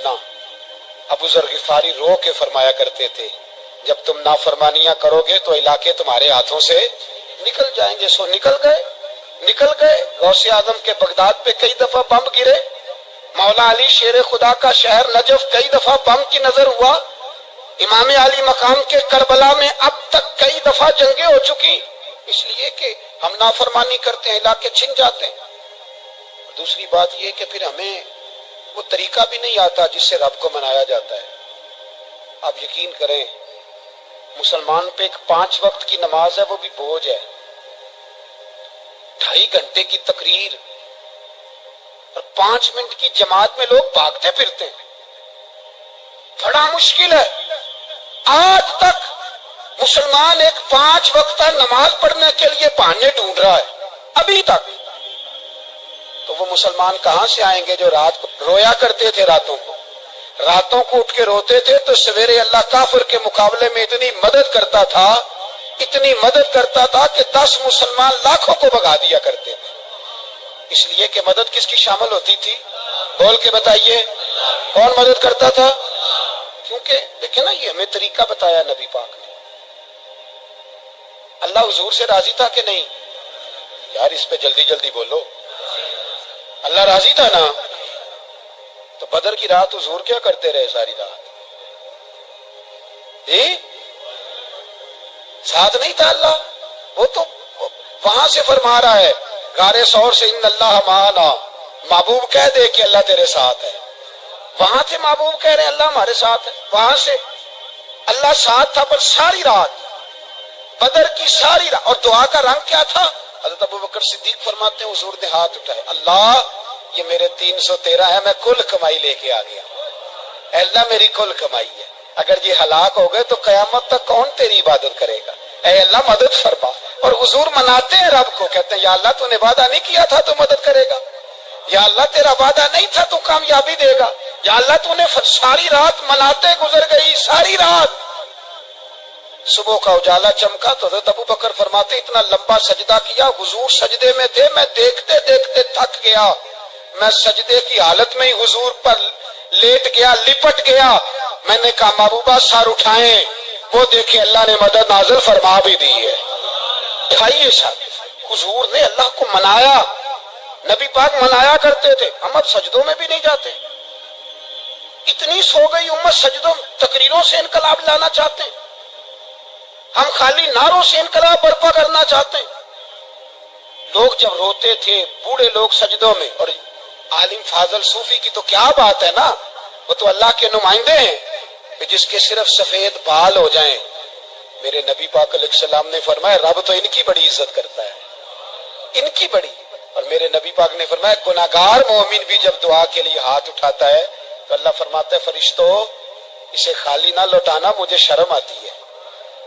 سننا، ابو ذر غفاری رو کے فرمایا کرتے تھے جب تم نافرمانیاں کرو گے تو علاقے تمہارے ہاتھوں سے نکل جائیں گے. سو نکل گئے. غوث اعظم کے بغداد پہ کئی دفعہ بم گرے. مولا علی شیر خدا کا شہر نجف کئی دفعہ بم کی نظر ہوا. امام علی مقام کے کربلا میں اب تک کئی دفعہ جنگیں ہو چکی، اس لیے کہ ہم نافرمانی کرتے ہیں، علاقے چھن جاتے ہیں. دوسری بات یہ کہ پھر ہمیں وہ طریقہ بھی نہیں آتا جس سے رب کو منایا جاتا ہے. آپ یقین کریں مسلمان پہ ایک 5 وقت کی نماز ہے، وہ بھی بوجھ ہے. 2.5 گھنٹے کی تقریر اور 5 منٹ کی جماعت میں لوگ بھاگتے پھرتے ہیں، بڑا مشکل ہے. آج تک مسلمان ایک 5 وقتہ نماز پڑھنے کے لیے بہانے ڈھونڈ رہا ہے ابھی تک. تو وہ مسلمان کہاں سے آئیں گے جو رات کو رویا کرتے تھے، راتوں کو اٹھ کے روتے تھے تو سویرے اللہ کافر کے مقابلے میں اتنی مدد کرتا تھا کہ 10 مسلمان لاکھوں کو بھگا دیا کرتے تھے. اس لیے کہ مدد کس کی شامل ہوتی تھی؟ بول کے بتائیے کون مدد کرتا تھا؟ کیونکہ دیکھیں نا یہ ہمیں طریقہ بتایا نبی پاک نے. اللہ حضور سے راضی تھا کہ نہیں؟ یار اس پہ جلدی جلدی بولو. اللہ راضی تھا نا؟ تو بدر کی رات حضور کیا کرتے رہے ساری رات؟ ساتھ نہیں تھا اللہ؟ وہ تو وہاں سے فرما رہا ہے غار ثور سے ان اللہ معنا. محبوب کہہ دے کہ اللہ تیرے ساتھ ہے. وہاں سے محبوب کہہ رہے ہیں اللہ ہمارے ساتھ ہے. وہاں سے اللہ ساتھ تھا، پر ساری رات بدر کی ساری رات. اور دعا کا رنگ کیا تھا؟ حضرت ابوبکر صدیق فرماتے ہیں حضور نے ہاتھ اٹھائے، اللہ یہ میرے 313 ہے، میں کل کمائی لے کے آ گیا. اے اللہ میری کل کمائی ہے، اگر یہ ہلاک ہو گئے تو قیامت تک کون تیری عبادت کرے گا؟ اے اللہ مدد فرما. اور حضور مناتے ہیں رب کو، کہتے ہیں یا اللہ تو نے وعدہ نہیں کیا تھا تو مدد کرے گا، یا اللہ تیرا وعدہ نہیں تھا تو کامیابی دے گا، یا اللہ تو نے ساری رات مناتے گزر گئی، ساری رات. صبح کا اجالا چمکا تو حضرت ابوبکر فرماتے اتنا لمبا سجدہ کیا، حضور سجدے میں تھے، میں دیکھتے دیکھتے تھک گیا، میں سجدے کی حالت میں ہی حضور پر لیٹ گیا، لپٹ گیا. میں نے کہا محبوبہ سر اٹھائیں، وہ دیکھیں اللہ نے مدد نازل فرما بھی دی ہے. اٹھائیے سر. حضور نے اللہ کو منایا، نبی پاک منایا کرتے تھے. ہم اب سجدوں میں بھی نہیں جاتے. اتنی سو گئی امت سجدوں تقریروں سے انقلاب لانا چاہتے ہیں، ہم خالی نعروں سے انقلاب برپا کرنا چاہتے ہیں. لوگ جب روتے تھے بوڑھے لوگ سجدوں میں، اور عالم فاضل صوفی کی تو کیا بات ہے نا، وہ تو اللہ کے نمائندے ہیں کہ جس کے صرف سفید بال ہو جائیں. میرے نبی پاک علیہ السلام نے فرمایا رب تو ان کی بڑی عزت کرتا ہے، ان کی بڑی. اور میرے نبی پاک نے فرمایا گناہگار مومن بھی جب دعا کے لیے ہاتھ اٹھاتا ہے تو اللہ فرماتا ہے فرشتوں اسے خالی نہ لوٹانا، مجھے شرم آتی ہے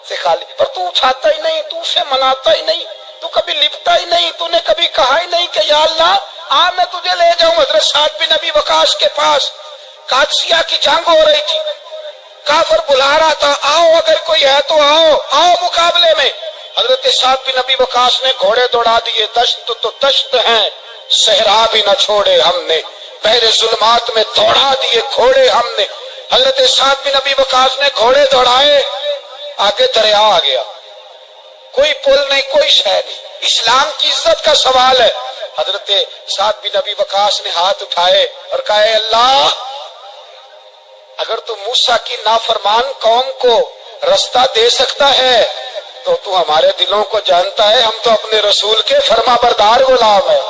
سے خالی. پر تو اٹھاتا ہی نہیں، تو اسے مناتا ہی نہیں، تو کبھی لپٹا ہی نہیں، تو نے کبھی کہا ہی نہیں کہ یا اللہ میں تجھے لے جاؤں. حضرت سعد بن نبی وقاص کے پاس قادسیہ کی جنگ ہو رہی تھی، کافر بلا رہا تھا آؤ اگر کوئی ہے تو آؤ مقابلے میں. حضرت سعد بن نبی وقاص نے گھوڑے دوڑا دیے. دشت تو دشت ہیں صحرا بھی نہ چھوڑے ہم نے، بحر ظلمات میں دوڑا دیے گھوڑے ہم نے. حضرت سعد بن نبی وقاص نے گھوڑے دوڑائے، آگے دریا آ گیا، کوئی پل نہیں، کوئی شے نہیں. اسلام کی عزت کا سوال ہے. حضرت سعد بن نبی وقاص نے ہاتھ اٹھائے اور کہا اے اللہ اگر تو موسیٰ کی نافرمان قوم کو رستہ دے سکتا ہے تو تو ہمارے دلوں کو جانتا ہے، ہم تو اپنے رسول کے فرما بردار غلام ہیں.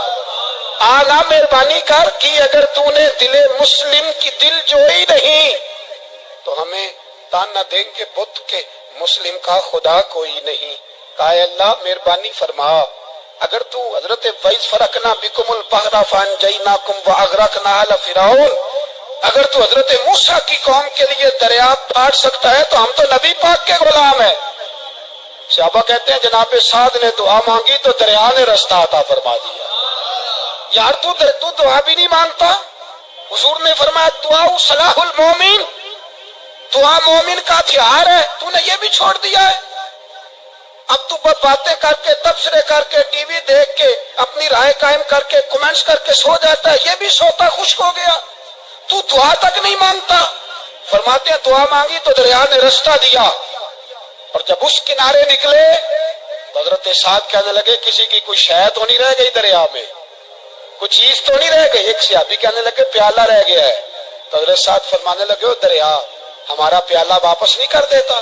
آنا مہربانی کر کی اگر تو نے دل مسلم کی دل جوئی نہیں تو ہمیں تانا دیں گے بت کے مسلم کا خدا کوئی نہیں. کہا اے اللہ مہربانی فرما اگر تو حضرت وَإِذْ فَرَقْنَا بِكُمُ الْبَحْرَ فَأَنْجَيْنَاكُمْ وَأَغْرَقْنَا آلَ فِرْعَوْنَ، اگر تو حضرت موسیٰ کی قوم کے لیے دریا پاٹ سکتا ہے تو ہم تو نبی پاک کے غلام ہیں. صحابہ کہتے ہیں جناب سعد نے دعا مانگی تو دریا نے رستہ عطا فرما دیا. یار تو دعا بھی نہیں مانگتا. حضور نے فرمایا دعا صلاح المومن، دعا مومن کا ہتھیار ہے، تو نے یہ بھی چھوڑ دیا ہے. اب تو باتیں کر کے تبصرے کر کے ٹی وی دیکھ کے اپنی رائے قائم کر کے کمنٹس کر کے سو جاتا ہے، یہ بھی سوتا خشک ہو گیا. تو دعا تک نہیں مانگتا؟ فرماتے ہیں دعا مانگی تو دریا نے رستہ دیا، اور جب اس کنارے نکلے تو حضرت سعد کہنے لگے کسی کی کوئی شے تو نہیں رہ گئی دریا میں، کوئی چیز تو نہیں رہ گئی؟ ایک صحابی کہنے لگے پیالہ رہ گیا ہے، تو حضرت سعد فرمانے لگے دریا ہمارا پیالہ واپس نہیں کر دیتا؟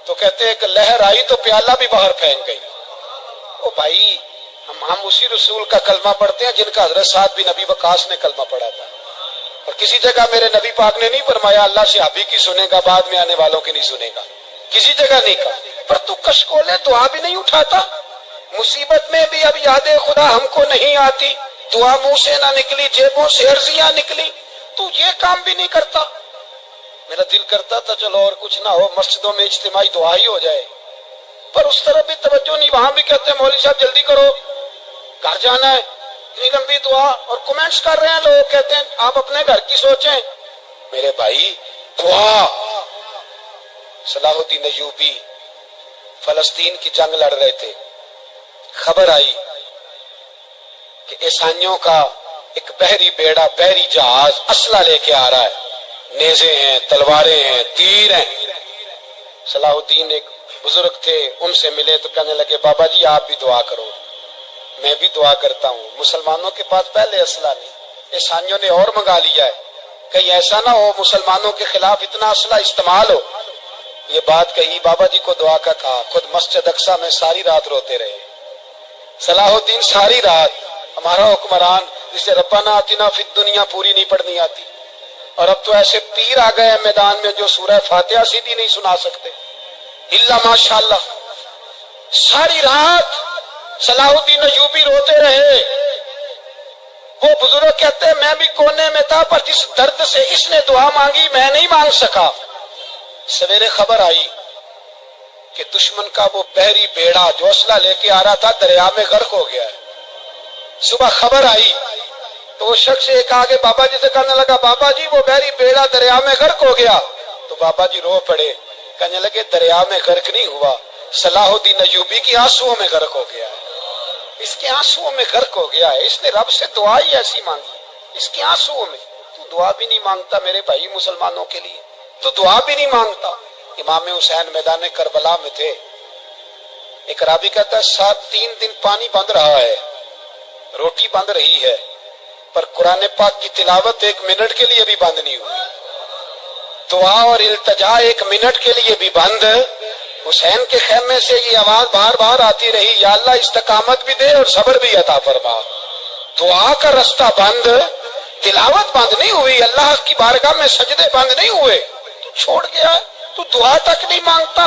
تو کہتے ہیں کہ لہر آئی تو پیالہ بھی باہر پھینک گئی۔ او بھائی ہم اسی رسول کا کلمہ پڑھتے ہیں جن کا حضرت سعد بن ابی وقاص نے کلمہ پڑھا تھا، اور کسی جگہ میرے نبی پاک نے نہیں فرمایا اللہ صحابی کی سنے گا بعد میں آنے والوں کی نہیں سنے گا، کسی جگہ نہیں کہا۔ پر تو کشکولے دعا بھی نہیں اٹھاتا، مصیبت میں بھی اب یاد خدا ہم کو نہیں آتی، دعا منہ سے نہ نکلی جیبوں سے عرضیاں نکلی، تو یہ کام بھی نہیں کرتا۔ میرا دل کرتا تھا چلو اور کچھ نہ ہو مسجدوں میں اجتماعی دعا ہی ہو جائے، پر اس طرح بھی توجہ نہیں، وہاں بھی کہتے ہیں مولوی صاحب جلدی کرو گھر جانا ہے، اتنی لمبی دعا، اور کمنٹس کر رہے ہیں لوگ، کہتے ہیں آپ اپنے گھر کی سوچیں۔ میرے بھائی دعا، صلاح الدین ایوبی فلسطین کی جنگ لڑ رہے تھے، خبر آئی کہ عیسائیوں کا ایک بحری بیڑا، بحری جہاز اسلحہ لے کے آ رہا ہے، نیزے ہیں، تلواریں ہیں، تیر ہیں۔ صلاح الدین ایک بزرگ تھے، ان سے ملے تو کہنے لگے بابا جی آپ بھی دعا کرو۔ میں بھی دعا کرتا ہوں، مسلمانوں کے پاس پہلے اسلحہ نہیں، عیسائیوں نے اور منگا لیا ہے، کہیں ایسا نہ ہو مسلمانوں کے خلاف اتنا اسلحہ استعمال ہو۔ یہ بات کہی، بابا جی کو دعا کا کہا، خود مسجد اقصیٰ میں ساری رات روتے رہے۔ صلاح الدین ساری رات، ہمارا حکمران جسے ربنا آتنا فی الدنیا پوری نہیں پڑھنی آتی، اور اب تو ایسے پیر آ گئے ہیں میدان میں جو سورہ فاتحہ سیدھی نہیں سنا سکتے الا ماشاءاللہ۔ ساری رات صلاح الدین ایوبی روتے رہے۔ وہ بزرگ کہتے ہیں میں بھی کونے میں تھا، پر جس درد سے اس نے دعا مانگی میں نہیں مانگ سکا۔ سویرے خبر آئی کہ دشمن کا وہ بحری بیڑا جو اسلحہ لے کے آ رہا تھا دریا میں غرق ہو گیا ہے۔ صبح خبر آئی تو وہ شخص ایک آگے بابا جی سے کہنے لگا بابا جی وہ بحری بیڑا دریا میں غرق ہو گیا، تو بابا جی رو پڑے، کہنے لگے دریا میں غرق نہیں ہوا، صلاح الدین ایوبی کی آنسوؤں میں غرق ہو گیا ہے، اس کے آنسوؤں میں غرق ہو گیا ہے، اس نے رب سے دعا ہی ایسی مانگی اس کے آنسوؤں میں۔ تو دعا بھی نہیں مانگتا میرے بھائی مسلمانوں کے لیے، تو دعا بھی نہیں مانگتا۔ امام حسین میدان کربلا میں تھے، ایک راوی کہتا ہے 3 دن پانی بند رہا ہے، روٹی بند رہی ہے، پر قرآن پاک کی تلاوت 1 منٹ کے لیے بھی بند نہیں ہوئی، دعا اور التجا 1 منٹ کے لیے بھی بند۔ حسین کے خیمے سے یہ آواز بار بار آتی رہی، یا اللہ استقامت بھی دے اور صبر بھی عطا فرما۔ دعا کا رستہ بند، تلاوت بند نہیں ہوئی، اللہ کی بارگاہ میں سجدے بند نہیں ہوئے، تو چھوڑ گیا ہے، تو دعا تک نہیں مانگتا۔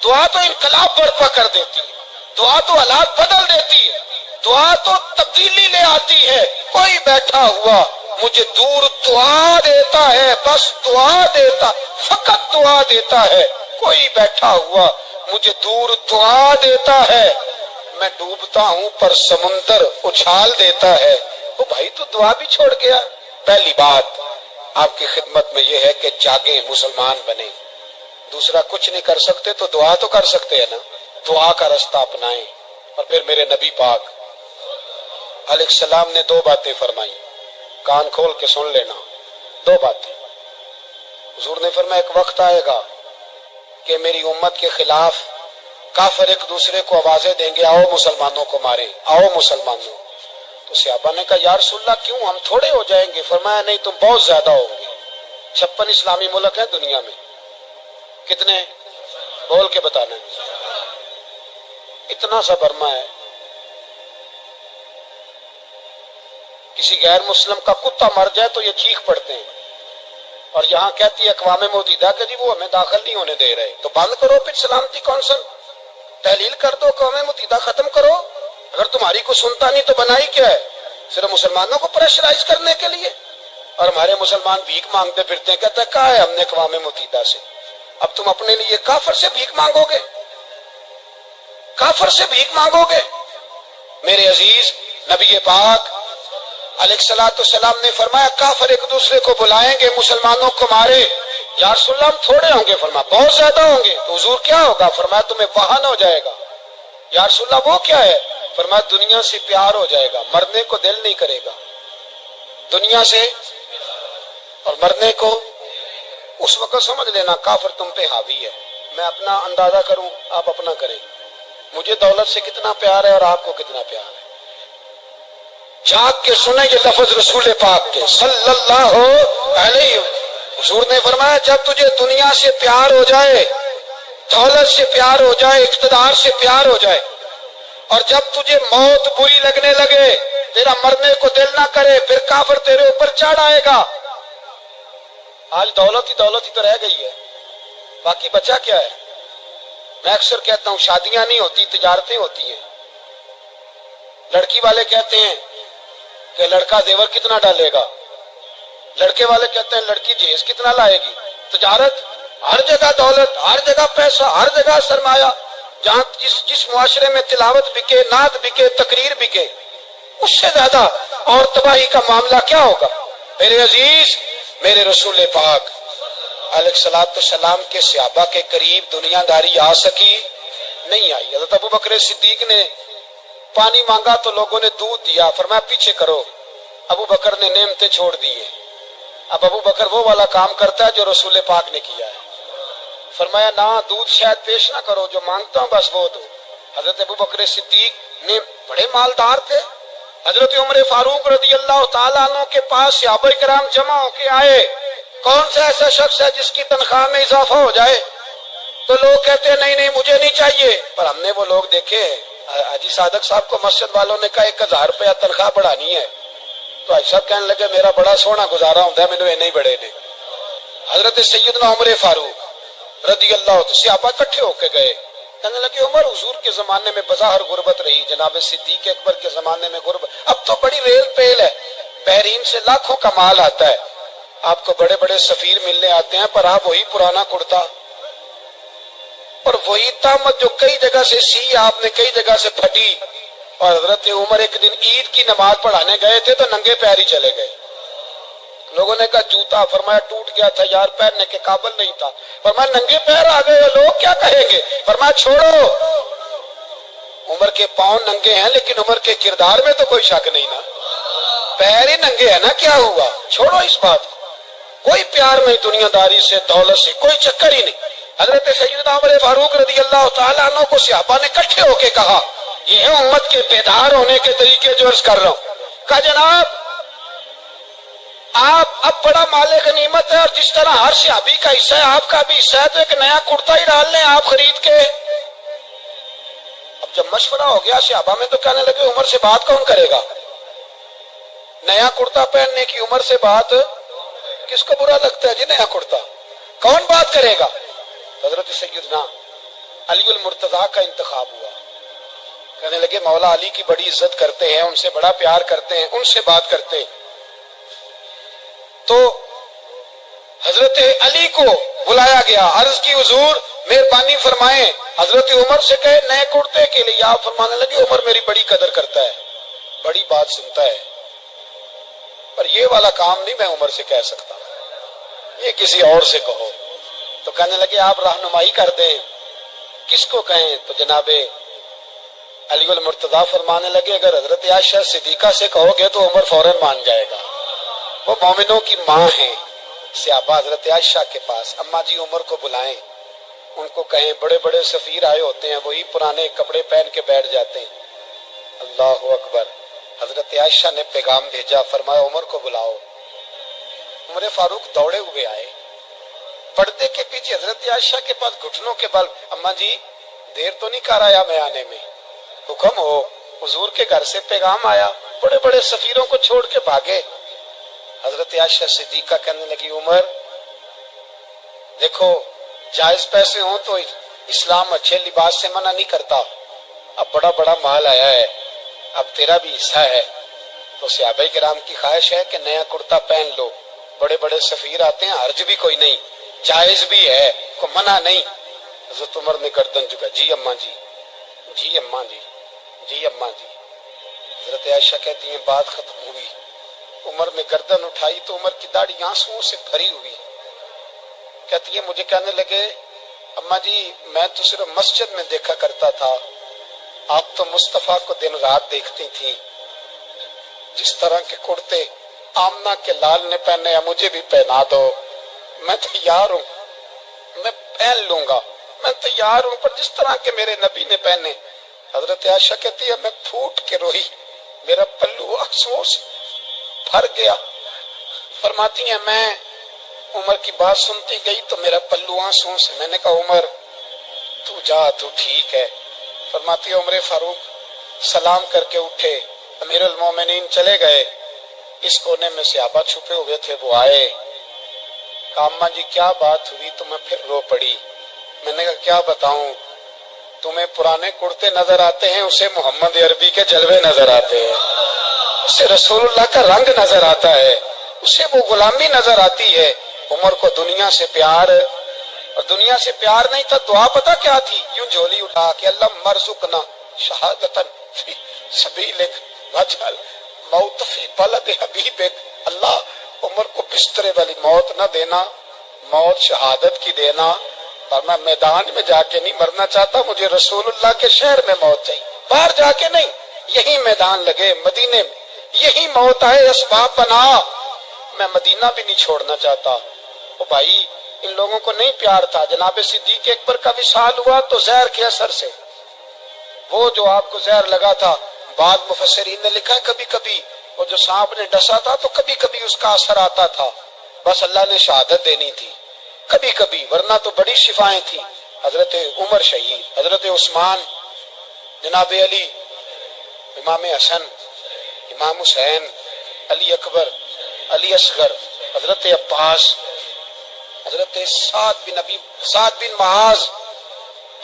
دعا تو انقلاب برپا کر دیتی ہے، دعا تو حالات بدل دیتی ہے، دعا تو تبدیلی لے آتی ہے۔ کوئی بیٹھا ہوا مجھے دور دعا دیتا ہے، بس دعا دیتا، فقط دعا دیتا ہے۔ کوئی بیٹھا ہوا مجھے دور دعا دیتا ہے، میں ڈوبتا ہوں پر سمندر اچھال دیتا ہے۔ وہ بھائی تو دعا بھی چھوڑ گیا۔ پہلی بات آپ کی خدمت میں یہ ہے کہ جاگیں، مسلمان بنیں۔ دوسرا کچھ نہیں کر سکتے تو دعا تو کر سکتے ہیں نا، دعا کا رستہ اپنائیں۔ اور پھر میرے نبی پاک علیہ السلام نے 2 باتیں فرمائی، کان کھول کے سن لینا، 2 باتیں۔ حضور نے فرمایا ایک وقت آئے گا کہ میری امت کے خلاف کافر ایک دوسرے کو آوازیں دیں گے، آؤ مسلمانوں کو ماریں، آؤ مسلمانوں۔ تو صحابہ نے کہا یا رسول اللہ کیوں، ہم تھوڑے ہو جائیں گے؟ فرمایا نہیں، تم بہت زیادہ ہوں گے۔ 56 اسلامی ملک ہیں دنیا میں، کتنے بول کے بتانا ہے؟ اتنا سا برما ہے، کسی غیر مسلم کا کتا مر جائے تو یہ چیخ پڑتے ہیں، اور یہاں کہتی ہے اقوام متحدہ کہ جی وہ ہمیں داخل نہیں ہونے دے رہے، تو بند کرو پھر سلامتی کونسل، تحلیل کر دو، اقوام متحدہ ختم کرو۔ اگر تمہاری کو سنتا نہیں تو بنائی کیا ہے؟ صرف مسلمانوں کو پریشرائز کرنے کے لیے، اور ہمارے مسلمان بھیک مانگتے پھرتے ہیں، کہتا ہے کہا ہے ہم نے اقوام متحدہ سے۔ اب تم اپنے لیے کافر سے بھیک مانگو گے، کافر سے بھیک مانگو گے؟ میرے عزیز نبی پاک علیہ الصلوۃ والسلام نے فرمایا کافر ایک دوسرے کو بلائیں گے مسلمانوں کو مارے۔ یا رسول اللہ ہم تھوڑے ہوں گے؟ فرمایا بہت زیادہ ہوں گے۔ تو حضور کیا ہوگا؟ فرمایا تمہیں وہن ہو جائے گا۔ یا رسول اللہ وہ کیا ہے؟ فرمایا دنیا سے پیار ہو جائے گا، مرنے کو دل نہیں کرے گا، دنیا سے اور مرنے کو اس وقت سمجھ لینا کافر تم پہ حاوی ہے. میں اپنا اندازہ کروں، آپ اپنا کریں. مجھے دولت سے کتنا پیار ہے اور آپ کو کتنا پیار ہے. جاگ کے سنیں یہ لفظ رسول پاک کے صلی اللہ علیہ. حضور نے فرمایا جب تجھے دنیا سے پیار ہو جائے، دولت سے پیار ہو جائے، اقتدار سے پیار ہو جائے، اور جب تجھے موت بری لگنے لگے، تیرا مرنے کو دل نہ کرے، پھر کافر تیرے اوپر چڑھ آئے گا. آج دولت ہی تو رہ گئی ہے، باقی بچا کیا ہے؟ میں اکثر کہتا ہوں شادیاں نہیں ہوتی، تجارتیں ہوتی ہیں. لڑکی والے کہتے ہیں کہ لڑکا زیور کتنا ڈالے گا، لڑکے والے کہتے ہیں لڑکی جہیز کتنا لائے گی. تجارت، ہر جگہ دولت، ہر جگہ پیسہ، ہر جگہ سرمایہ. جہاں جس معاشرے میں تلاوت بکے، نعت بکے، تقریر بکے، اس سے زیادہ اور تباہی کا معاملہ کیا ہوگا؟ میرے عزیز، میرے رسول پاک علیہ الصلوۃ والسلام کے صحابہ کے قریب دنیا داری آ سکی نہیں آئی. حضرت ابو بکر صدیق نے پانی مانگا تو لوگوں نے دودھ دیا، فرمایا پیچھے کرو. ابو بکر نے نعمتیں چھوڑ دیے. اب ابو بکر وہ والا کام کرتا ہے جو رسول پاک نے کیا ہے. فرمایا نہ دودھ شاید پیش نہ کرو، جو مانگتا ہوں بس وہ دو. حضرت ابو بکر صدیق نے بڑے مالدار تھے. حضرت عمر فاروق رضی اللہ تعالیٰ عنہ کے پاس صحابہ کرام جمع ہو کے آئے. کون سا ایسا شخص ہے جس کی تنخواہ میں اضافہ ہو جائے؟ تو لوگ کہتے ہیں نہیں مجھے نہیں چاہیے. پر ہم نے وہ لوگ دیکھے، حاجی صادق صاحب کو مسجد والوں نے کہا 1000 روپیہ تنخواہ بڑھانی ہے، تو حاجی صاحب کہنے لگے میرا بڑا سونا گزارا ہوتا ہے، مجھے نہیں بڑھے نے. حضرت سیدنا عمر فاروق رضی اللہ عنہ صحابہ اکٹھے ہو کے گئے. کہنے لگے عمر حضور کے زمانے میں بظاہر غربت رہی، جناب صدیق اکبر کے زمانے میں غربت، اب تو بڑی ریل پیل ہے، بحرین سے لاکھوں کا مال آتا ہے، آپ کو بڑے بڑے سفیر ملنے آتے ہیں، پر آپ وہی پرانا کرتا اور وہی طامت جو کئی جگہ سے سی آپ نے کئی جگہ سے پھٹی. اور حضرت عمر ایک دن عید کی نماز پڑھانے گئے تھے تو ننگے پیر ہی چلے گئے. لوگوں نے کہا جوتا، فرمایا ٹوٹ گیا تھا یار، پہننے کے قابل نہیں تھا. فرمایا ننگے پیر آ گئے، لوگ کیا کہیں گے؟ فرمایا چھوڑو، عمر کے پاؤں ننگے ہیں لیکن عمر کے کردار میں تو کوئی شک نہیں نا، پیر ہی ننگے ہیں نا، کیا ہوا؟ چھوڑو اس بات کو. کوئی پیار نہیں دنیا داری سے، دولت سے کوئی چکر ہی نہیں. حضرت سیدنا عمر فاروق رضی اللہ تعالیٰ عنہ کو صحابہ نے اکٹھے ہو کے کہا، یہ ہے امت کے بیدار ہونے کے طریقے جو عرض کر رہا ہوں. کہا جناب آپ اب بڑا مال غنیمت ہے اور جس طرح ہر صحابی کا حصہ ہے آپ کا بھی حصہ ہے، تو ایک نیا کرتا ہی ڈال لیں آپ خرید کے. اب جب مشورہ ہو گیا صحابہ میں تو کہنے لگے عمر سے بات کون کرے گا؟ نیا کرتا پہننے کی عمر سے بات کس کو برا لگتا ہے جی؟ نیا کرتا کون بات کرے گا؟ حضرت سیدنا علی المرتضیٰ کا انتخاب ہوا. کہنے لگے مولا علی کی بڑی عزت کرتے ہیں، ان سے بڑا پیار کرتے ہیں، ان سے بات کرتے ہیں. تو حضرت علی کو بلایا گیا، عرض کی حضور مہربانی فرمائیں. حضرت عمر سے کہے نئے کرتے کے لیے، آپ فرمانے لگے عمر میری بڑی قدر کرتا ہے، بڑی بات سنتا ہے، پر یہ والا کام نہیں میں عمر سے کہہ سکتا، یہ کسی اور سے کہو. تو کہنے لگے آپ رہنمائی کر دیں، کس کو کہیں؟ تو جناب علی المرتضیٰ فرمانے لگے اگر حضرت عائشہ صدیقہ سے کہو گے تو عمر فوراً مان جائے گا، وہ مومنوں کی ماں ہیں. صحابہ حضرت عائشہ کے پاس، اماں جی عمر کو بلائیں، ان کو کہیں بڑے بڑے سفیر آئے ہوتے ہیں، وہی پرانے کپڑے پہن کے بیٹھ جاتے ہیں. اللہ اکبر. حضرت عائشہ نے پیغام بھیجا، فرمایا عمر کو بلاؤ. عمر فاروق دوڑے ہوئے آئے، پردے کے پیچھے حضرت عائشہ کے پاس گھٹنوں کے بل، اماں جی دیر تو نہیں کر آیا میں آنے میں؟ حکم ہو. حضور کے گھر سے پیغام آیا، بڑے بڑے سفیروں کو چھوڑ کے بھاگے. حضرت عائشہ صدیقہ کہنے لگی عمر دیکھو جائز پیسے ہوں تو اسلام اچھے لباس سے منع نہیں کرتا، اب بڑا بڑا مال آیا ہے، اب تیرا بھی حصہ ہے، تو صحابہ کرام کی خواہش ہے کہ نیا کرتا پہن لو، بڑے بڑے سفیر آتے ہیں، حرج بھی کوئی نہیں، جائز بھی ہے، کو منع نہیں. حضرت عمر نے گردن جھکا، جی اماں جی، جی اماں جی، جی اماں جی. حضرت عائشہ کہتی ہیں بات ختم ہوئی، عمر نے گردن اٹھائی تو عمر کی داڑھی آنسوؤں سے بھری ہوئی. کہتی ہے مجھے کہنے لگے اماں جی میں تو صرف مسجد میں دیکھا کرتا تھا، آپ تو مصطفیٰ کو دن رات دیکھتی تھی، جس طرح کے کرتے آمنہ کے لال نے پہنے ہیں مجھے بھی پہنا دو، میں تیار ہوں، میں پہن لوں گا، میں تیار ہوں، پر جس طرح کے میرے نبی نے پہنے۔ حضرت عائشہ کہتی ہے میں پھوٹ کے روئی، میرا پلو آنسوؤں سے بھر گیا۔ فرماتی ہیں میں عمر کی بات سنتی گئی تو میرا پلو آنسوؤں سے، میں نے کہا عمر تو جا، تو ٹھیک ہے۔ فرماتی ہے عمر فاروق سلام کر کے اٹھے، امیر المومنین چلے گئے، اس کونے میں صحابہ چھپے ہوئے تھے، وہ آئے، کہا اماں جی کیا بات ہوئی؟ تو میں پھر رو پڑی۔ میں نے کہا کیا بتاؤں، تمہیں پرانے کرتے نظر آتے ہیں، اسے محمد عربی کے جلوے نظر آتے ہیں، اسے رسول اللہ کا رنگ نظر آتا ہے، اسے وہ غلامی نظر آتی ہے۔ عمر کو دنیا سے پیار، اور دنیا سے پیار نہیں تھا، دعا پتہ کیا تھی؟ یوں جھولی اٹھا کے اللہ مرزقنا شہادتن فی سبیلک وجعل موت فی بلد حبیبک، اللہ عمر کو بسترے والی موت نہ دینا، موت شہادت کی دینا، اور میں میدان میں جا کے نہیں مرنا چاہتا، مجھے رسول اللہ کے شہر میں موت چاہیے، باہر جا کے نہیں، یہی میدان لگے مدینے میں، یہی موت آئے، اسباب بنا، میں مدینہ بھی نہیں چھوڑنا چاہتا۔ او بھائی ان لوگوں کو نہیں پیار تھا، جناب صدیق اکبر کا وصال ہوا تو زہر کے اثر سے، وہ جو آپ کو زہر لگا تھا، بعد مفسرین نے لکھا ہے کبھی کبھی وہ جو سانپ نے ڈسا تھا تو کبھی کبھی اس کا اثر آتا تھا، بس اللہ نے شہادت دینی تھی کبھی کبھی، ورنہ تو بڑی شفائیں تھیں۔ حضرت عمر شہید، حضرت عثمان، جناب علی، امام حسن، امام حسین، علی اکبر، علی اصغر، حضرت عباس، حضرت سعد بن معاذ،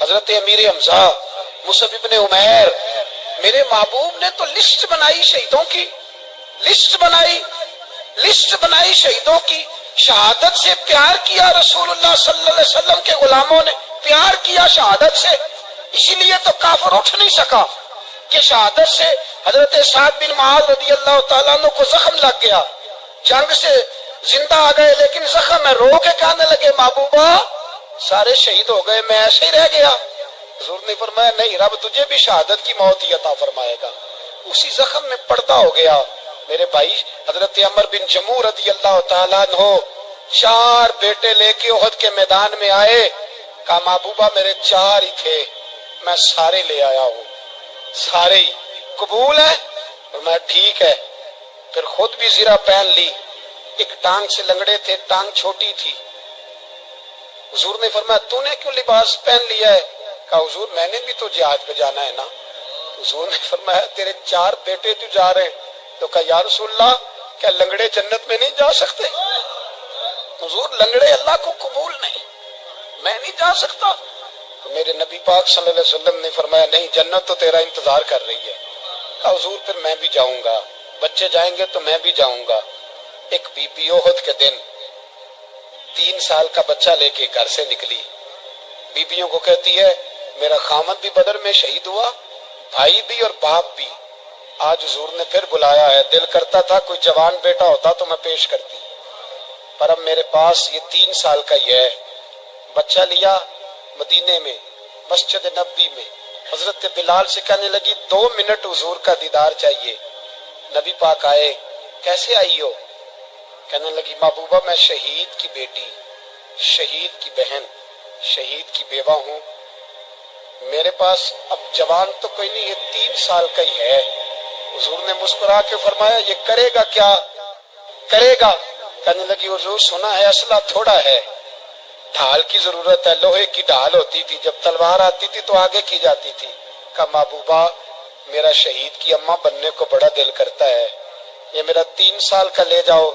حضرت امیر حمزہ، مصعب بن عمیر، میرے محبوب نے تو لسٹ بنائی شہیدوں کی، لسٹ بنائی شہیدوں کی، شہادت سے پیار کیا رسول اللہ صلی اللہ علیہ وسلم کے غلاموں نے، پیار کیا شہادت سے، اسی لیے تو کافر اٹھ نہیں سکا کہ شہادت سے حضرت سعد بن معاذ رضی اللہ تعالیٰ عنہ کو زخم لگ گیا، جنگ سے زندہ آ گئے لیکن زخم ہے، رو کے کہنے لگے محبوبہ سارے شہید ہو گئے، میں ایسے ہی رہ گیا۔ حضور نے فرمایا نہیں، رب تجھے بھی شہادت کی موت ہی عطا فرمائے گا، اسی زخم میں پردہ ہو گیا۔ میرے بھائی حضرت عمر بن جموع رضی اللہ تعالیٰ عنہ 4 بیٹے لے کے احد کے میدان میں آئے، کہا محبوبہ میرے 4 ہی تھے، میں سارے لے آیا ہوں، سارے ہی قبول ہے؟ اور میں ٹھیک ہے، پھر خود بھی زرہ پہن لی، ایک ٹانگ سے لنگڑے تھے، ٹانگ چھوٹی تھی، حضور نے فرمایا تو نے کیوں لباس پہن لیا ہے؟ کہا حضور میں نے بھی تو جہاد پہ جانا ہے نا۔ حضور نے فرمایا تیرے 4 بیٹے جو جا رہے ہیں، تو کہا یا رسول اللہ کیا لنگڑے جنت میں نہیں جا سکتے؟ حضور لنگڑے اللہ کو قبول نہیں، میں نہیں جا سکتا؟ تو میرے نبی پاک صلی اللہ علیہ وسلم نے فرمایا نہیں، جنت تو تیرا انتظار کر رہی ہے۔ کہا حضور پھر میں بھی جاؤں گا، بچے جائیں گے تو میں بھی جاؤں گا۔ ایک بی بی احد کے دن 3 سال کا بچہ لے کے گھر سے نکلی، بیبیوں کو کہتی ہے میرا خامد بھی بدر میں شہید ہوا، بھائی بھی اور باپ بھی، آج حضور نے پھر بلایا ہے، دل کرتا تھا کوئی جوان بیٹا ہوتا تو میں پیش کرتی، پر اب میرے پاس یہ 3 سال کا ہی ہے۔ بچہ لیا مدینے میں مسجد نبوی میں، حضرت بلال سے کہنے لگی 2 منٹ حضور کا دیدار چاہیے۔ نبی پاک آئے، کیسے آئی ہو؟ کہنے لگی محبوبہ میں شہید کی بیٹی، شہید کی بہن، شہید کی بیوہ ہوں، میرے پاس اب جوان تو کوئی نہیں، یہ 3 سال کا ہی ہے۔ حضور نے مسکرا کے فرمایا یہ کرے گا کیا؟ کرے گا؟ کہنے لگی حضور سنا ہے اسلحہ تھوڑا ہے، ڈھال کی ضرورت ہے، لوہے کی ڈھال ہوتی تھی، جب تلوار آتی تھی تو آگے کی جاتی تھی۔ کہا محبوبہ میرا شہید کی اماں بننے کو بڑا دل کرتا ہے، یہ میرا 3 سال کا لے جاؤ،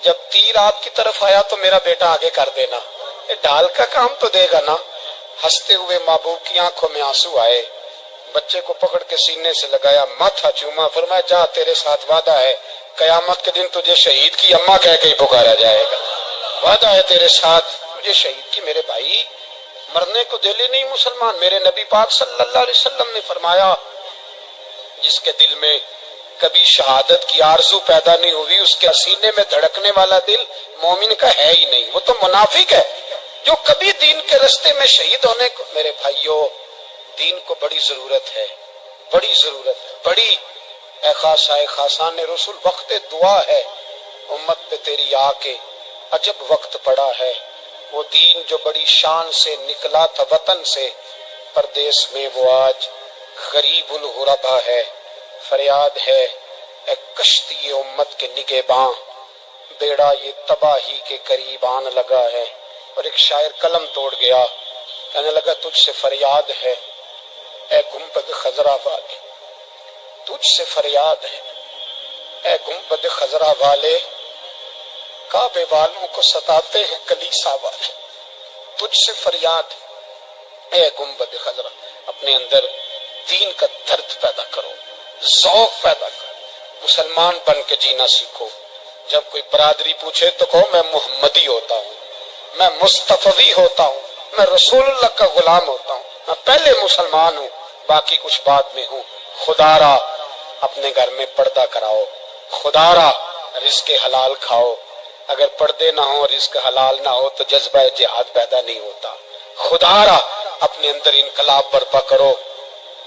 جب تیر آپ کی طرف آیا تو میرا بیٹا آگے کر دینا، یہ ڈھال کا کام تو دے گا نا۔ ہنستے ہوئے محبوب کی آنکھوں میں آنسو آئے، بچے کو پکڑ کے سینے سے لگایا، ماتھا چوما، فرمایا جا تیرے ساتھ وعدہ ہے قیامت کے دن تجھے شہید کی اماں کہہ کے ہی پکارا جائے گا، وعدہ ہے تیرے ساتھ تجھے شہید کی۔ میرے بھائی مرنے کو دل ہی نہیں مسلمان، میرے نبی پاک صلی اللہ علیہ وسلم نے فرمایا جس کے دل میں کبھی شہادت کی آرزو پیدا نہیں ہوئی، اس کے سینے میں دھڑکنے والا دل مومن کا ہے ہی نہیں، وہ تو منافق ہے جو کبھی دین کے رستے میں شہید ہونے کو۔ میرے بھائیوں دین کو بڑی ضرورت ہے، بڑی ضرورت ہے، بڑی۔ اے خاصائے خاصان رسول وقت دعا ہے، امت پہ تیری آ کے عجب وقت پڑا ہے، وہ دین جو بڑی شان سے نکلا تھا وطن سے، پردیس میں وہ آج غریب الغربا ہے۔ فریاد ہے اے کشتی امت کے نگہباں، بیڑا یہ تباہی کے قریب آن لگا ہے۔ اور ایک شاعر قلم توڑ گیا، کہنے لگا تجھ سے فریاد ہے اے گنبد خضرا والے، تجھ سے فریاد ہے اے گنبد خضرا والے، کعبے والوں کو ستاتے ہیں کلیسا والے۔ تجھ سے فریاد ہے اے گنبد خضرا، اپنے اندر دین کا درد پیدا کرو، ذوق پیدا کرو، مسلمان بن کے جینا سیکھو۔ جب کوئی برادری پوچھے تو کہو میں محمدی ہوتا ہوں، میں مصطفی ہوتا ہوں، میں رسول اللہ کا غلام ہوتا ہوں، میں پہلے مسلمان ہوں، باقی کچھ بعد میں ہوں۔ خدا را اپنے گھر میں پردہ کراؤ، خدا را رزق حلال کھاؤ، اگر پردے نہ ہو رزق حلال نہ ہو تو جذبہ جہاد پیدا نہیں ہوتا۔ خدا را اپنے اندر انقلاب برپا کرو،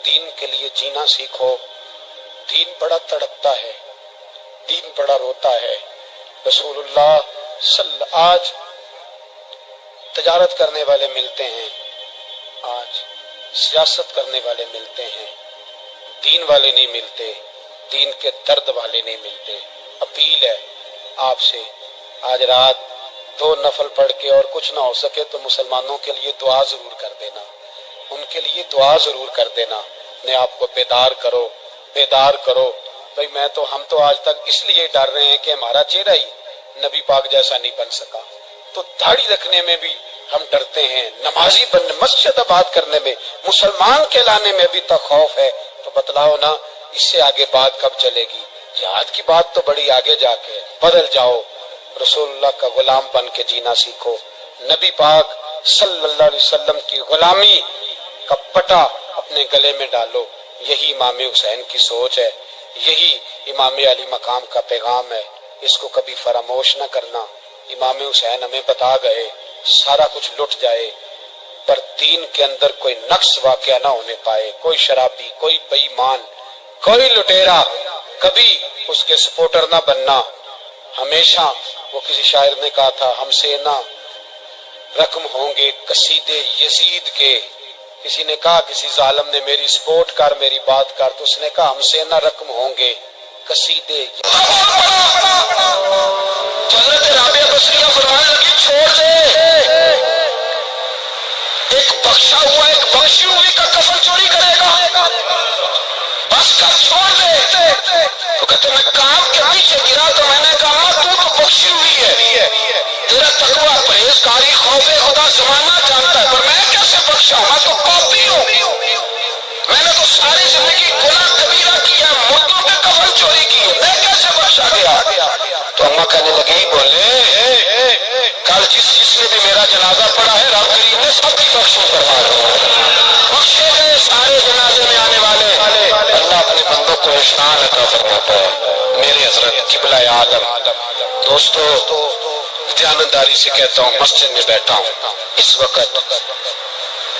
دین کے لیے جینا سیکھو۔ دین بڑا تڑپتا ہے، دین بڑا روتا ہے۔ رسول اللہ آج تجارت کرنے والے ملتے ہیں، آج سیاست کرنے والے ملتے ہیں، دین والے نہیں ملتے، دین کے درد والے نہیں ملتے۔ اپیل ہے آپ سے، آج رات 2 نفل پڑھ کے اور کچھ نہ ہو سکے تو مسلمانوں کے لیے دعا ضرور کر دینا، ان کے لیے دعا ضرور کر دینا۔ اپنے آپ کو بیدار کرو، بیدار کرو۔ بھئی ہم تو آج تک اس لیے ڈر رہے ہیں کہ ہمارا چہرہ ہی نبی پاک جیسا نہیں بن سکا، تو داڑھی رکھنے میں بھی ہم ڈرتے ہیں، نمازی بننے، مسجد آباد کرنے میں، مسلمان کہلانے میں بھی تک خوف ہے۔ تو بتلاؤ نا اس سے آگے بات کب چلے گی؟ جہاد کی بات تو بڑی آگے جا کے، بدل جاؤ، رسول اللہ کا غلام بن کے جینا سیکھو۔ نبی پاک صلی اللہ علیہ وسلم کی غلامی کا پٹا اپنے گلے میں ڈالو، یہی امام حسین کی سوچ ہے، یہی امام علی مقام کا پیغام ہے، اس کو کبھی فراموش نہ کرنا۔ امام حسین ہمیں بتا گئے سارا کچھ لٹ جائے پر دین کے اندر کوئی نقص واقعہ نہ ہونے پائے، کوئی شرابی، کوئی بے ایمان، کوئی لٹیرا کبھی اس کے سپورٹر نہ بننا۔ ہمیشہ وہ کسی شاعر نے کہا تھا ہم سے نہ رقم ہوں گے قصیدے یزید کے، کسی نے کہا کسی ظالم نے میری سپورٹ کر، میری بات کر، تو اس نے کہا ہم سے نہ رقم ہوں گے قصیدے۔ حضرت رابعہ بصریہ فرمانے لگی چھوڑ دے، ایک بخشا ہوا ایک بخشی ہوئی کا کفن چوری کرے گا، بس کر چھوڑ دے۔ تو کہتے میں کام کے پیچھے گرا تو میں نے کہا تو بخشی ہوئی ہے، تیرا تقویٰ پرہیزگاری خوف خدا زمانہ جانتا ہے، پر میں کیسے بخشا ہوں؟ میں تو پاپی ہوں، میں نے تو ساری زندگی گناہ کبیرہ کیا، مردوں کے کفن چوری کی، میں کیسے بخشا گیا؟ تو اماں کہنے لگی بولے کل جس نے بھی میرا جنازہ پڑھا ہے رب کریم نے سب کی بخشش فرما دی، بخشے گئے سارے جنازے میں آنے والے۔ اللہ اپنے بندوں کو احسان عطا فرماتا ہے۔ میرے حضرت قبلہ عالم دوستو، دیانتداری سے کہتا ہوں مسجد میں بیٹھا ہوں اس وقت،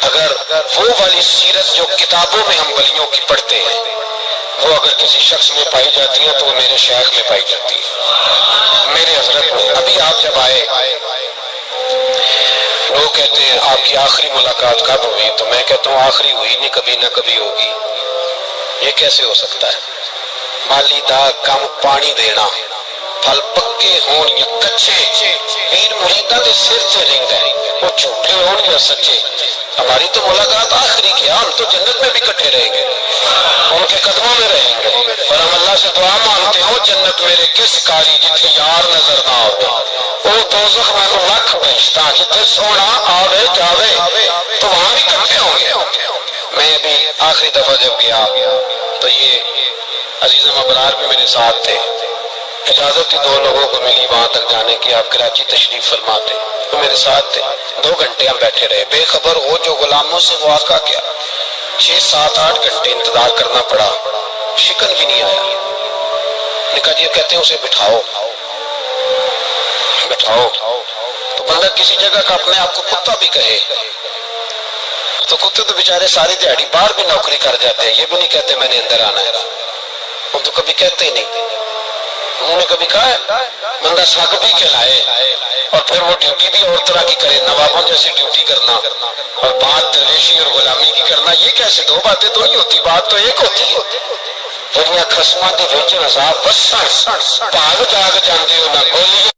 اگر وہ والی سیرت جو کتابوں میں ہم ولیوں کی پڑھتے ہیں وہ اگر کسی شخص میں پائی جاتی ہے تو وہ میرے شیخ میں پائی جاتی ہے، میرے حضرت میں۔ ابھی آپ جب آئے لوگ کہتے ہیں آپ کی آخری ملاقات کب ہوئی، تو میں کہتا ہوں آخری ہوئی نہیں، کبھی نہ کبھی ہوگی۔ یہ کیسے ہو سکتا ہے؟ مالی دا کم پانی دینا، پھل پکے ہون یا کچے، پیر مریداں دے سر تے رنگ ہے، وہ جھوٹے ہون یا سچے۔ ہماری تو ملاقات آخری کی، ہم تو جنت میں بھی کٹھے رہیں گے، ان کے قدموں میں رہیں گے، اور ہم اللہ سے دعا مانگتے ہو جنت میرے کس کاری جتھے یار نظر نہ آوے، وہ دوزخ میں لکھ بہشتاں جتھے سونا آوے جاوے، تو وہاں بھی کٹھے ہوں گے۔ میں ابھی آخری دفعہ جب گیا تو یہ عزیزم ابرار بھی میرے ساتھ تھے، اجازت تھی 2 لوگوں کو ملی وہاں تک جانے کی، آپ کراچی تشریف فرماتے، وہ میرے ساتھ تھے۔ 2 گھنٹے ہم بیٹھے رہے، بے خبر ہو جو غلاموں سے واقعہ کیا، 6 7 8 گھنٹے انتظار کرنا پڑا، شکن بھی نہیں آیا۔ نکا جی کہتے ہیں اسے بٹھاؤ بٹھاؤ، تو بندہ کسی جگہ کا اپنے آپ کو کتا بھی کہے تو کتے تو بیچارے ساری دیہڑی باہر بھی نوکری کر جاتے ہیں، یہ بھی نہیں کہتے میں نے اندر آنا ہے، وہ تو کبھی کہتے ہی نہیں۔ انہوں نے کبھی کہا ہے بندہ سگ بھی کہلائے اور پھر وہ ڈیوٹی بھی اور طرح کی کرے، نوابوں جیسی ڈیوٹی کرنا اور بات درویشی اور غلامی کی کرنا، یہ کیسے؟ دو باتیں تو نہیں ہوتی، بات تو ایک ہوتی ہے۔ دنیا خسماں دی وچ عذاب وسن بھاگ جاگ جاندے ہو نہ گولی،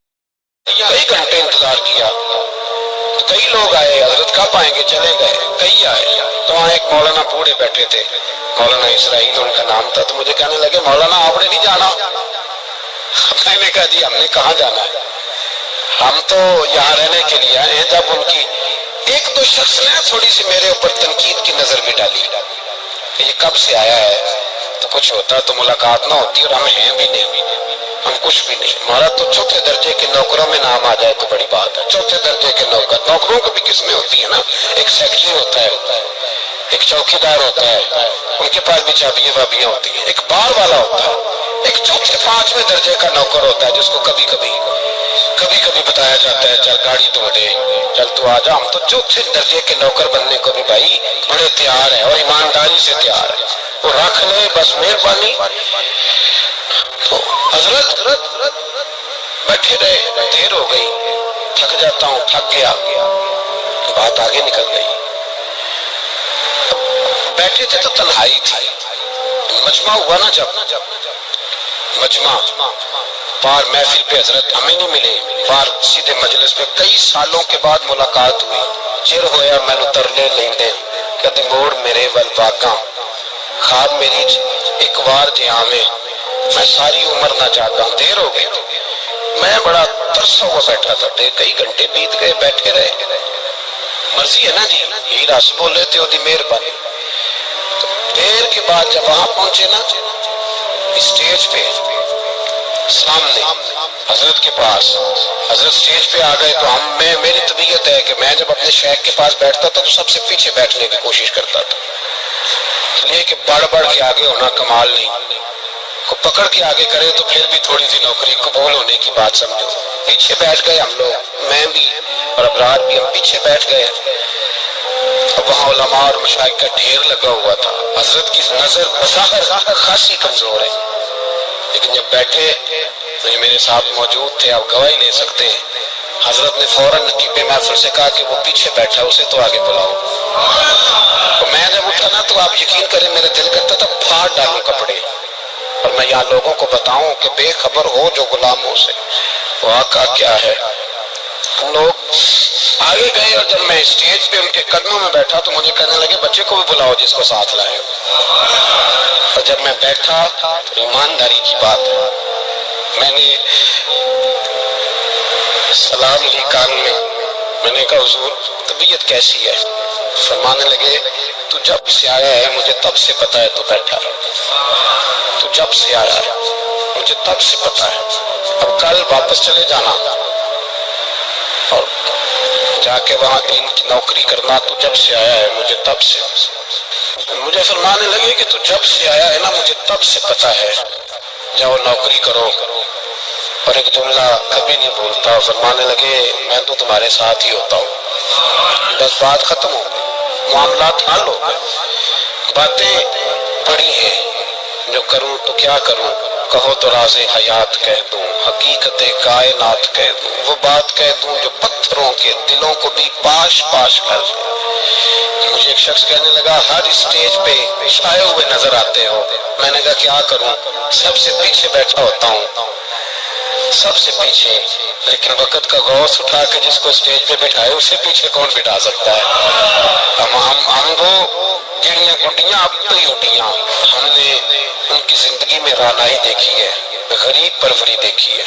کئی گھنٹے انتظار کیا، کئی لوگ آئے، حضرت کب آئیں گے؟ چلے گئے، کئی آئے تو وہاں ایک مولانا بوڑھے بیٹھے تھے، مولانا اسرائیل ان کا نام تھا، تو مجھے کہنے لگے مولانا آپ نے نہیں جانا؟ میں نے کہا جی ہم نے کہاں جانا ہے، ہم تو یہاں رہنے کے لیے آئے ہیں۔ جب ان کی ایک دو شخص نے تھوڑی سی میرے اوپر تنقید کی نظر بھی ڈالی کہ یہ کب سے آیا ہے، تو کچھ ہوتا تو ملاقات نہ ہوتی، اور ہم ہیں بھی نہیں، ہم کچھ بھی نہیں، ہمارا تو چوتھے درجے کے نوکروں میں نام آ جائے تو بڑی بات ہے۔ چوتھے درجے کے نوکر، نوکروں کو بھی کس میں ہوتی ہے نا، ایک سیکٹری ہوتا ہے، ایک چوکی دار ہوتا ہے، ان کے پاس بھی چابیاں وابیاں ہوتی ہیں، ایک بار والا ہوتا ہے، ایک چوتھے پانچویں درجے کا نوکر ہوتا ہے جس کو کبھی کبھی بتایا جاتا ہے چل گاڑی دھو دے، چل تو آ جا۔ ہم تو چوتھے درجے کے نوکر بننے کو بھی بھائی بڑے تیار ہیں اور ایمانداری سے تیار ہیں، وہ رکھ لے بس مہربانی۔ تو حضرت بیٹھے رہے، دیر ہو گئی، تھک جاتا ہوں، تھک گیا، بات آگے نکل گئی۔ بیٹھے تھے تو تنہائی تھی، مجمع ہوا نا، جب مجمع بار محفل پہ حضرت ہمیں نہیں ملے، بار سیدھے مجلس پہ کئی سالوں کے بعد ملاقات ہوئی، چر ہویا مینو ترلے لیندے کدی موڑ میرے ول واگاں، خواب میری ایک وار جے آویں میں ساری عمر نہ جاگاں۔ دیر ہو گئی، میں بڑا ترسا ہوا بیٹھا تھا، کئی گھنٹے بیت گئے، بیٹھے رہے، مرضی ہے نا جی، یہی رس بولے تھے دی مہربانی۔ دیر کے بعد جب وہاں پہنچے نا اسٹیج پہ سامنے حضرت کے پاس، حضرت سٹیج پہ آ گئے تو میری طبیعت ہے کہ میں جب اپنے شیخ کے پاس بیٹھتا تھا تو سب سے پیچھے بیٹھنے کی کوشش کرتا تھا، اس لیے کہ بڑھ بڑھ کے آگے ہونا کمال نہیں، کو پکڑ کے آگے کرے تو پھر بھی تھوڑی سی نوکری قبول ہونے کی بات سمجھو۔ پیچھے بیٹھ گئے ہم لوگ، میں بھی اور ابرار بھی، ہم پیچھے بیٹھ گئے۔ اب وہاں علماء اور مشائخ کا ڈھیر لگا ہوا تھا، حضرت کی نظر بظاہر خاصی کمزور ہے، لیکن جب بیٹھے تو یہ میرے ساتھ موجود تھے، آپ گواہی لے سکتے ہیں، حضرت نے فوراً نقیب محفل سے کہا کہ وہ پیچھے بیٹھا اسے تو آگے بلاؤ۔ تو میں جب اٹھا نا تو آپ یقین کریں میرا دل کرتا تھا پھاڑ ڈالوں کپڑے اور میں یہاں لوگوں کو بتاؤں کہ بے خبر ہو جو غلاموں سے واقعہ کیا ہے۔ ہم لوگ آگے گئے اور جب میں اسٹیج پہ ان کے قدموں میں بیٹھا تو مجھے کہنے لگے بچے کو بھی بلاؤ جس کو ساتھ لائے ہو۔ اور جب میں بیٹھا ایمانداری کی بات ہے، میں نے سلام لی کان میں نے کہا حضور طبیعت کیسی ہے؟ فرمانے لگے تو جب سے آیا ہے مجھے تب سے پتا ہے تو بیٹھا، تو جب سے آیا ہے مجھے تب سے پتا ہے، اب کل واپس چلے جانا اور جا کے وہاں دین کی نوکری کرنا، تو جب سے آیا ہے مجھے تب سے۔ مجھے فرمانے لگے کہ تو جب سے آیا ہے نا مجھے تب سے پتا ہے، جاؤ نوکری کرو۔ اور ایک جملہ کبھی نہیں بھولتا، فرمانے لگے میں تو تمہارے ساتھ ہی ہوتا ہوں، بس بات ختم ہو گئی، معاملات حل ہو گئے۔ باتیں بڑی ہیں، جو کروں تو کیا کروں، کہو تو راز حیات کہہ دوں، حقیقت کائنات کہہ دوں، وہ بات کہہ دوں جو پتھروں کے دلوں کو بھی پاش پاش کر دوں۔ مجھے ایک شخص کہنے لگا ہر اسٹیج پہ چھائے ہوئے نظر آتے ہو، میں نے کہا کیا کروں، سب سے پیچھے بیٹھا ہوتا ہوں، سب سے پیچھے، لیکن وقت کا غوث اٹھا کے جس کو اسٹیج پہ بٹھائے اسے پیچھے کون بٹھا سکتا ہے؟ ہم وہ جڑیاں گڈیاں اب تو ہی اٹھیاں، ہم نے ان کی زندگی میں رانائی دیکھی ہے، غریب پروری دیکھی ہے۔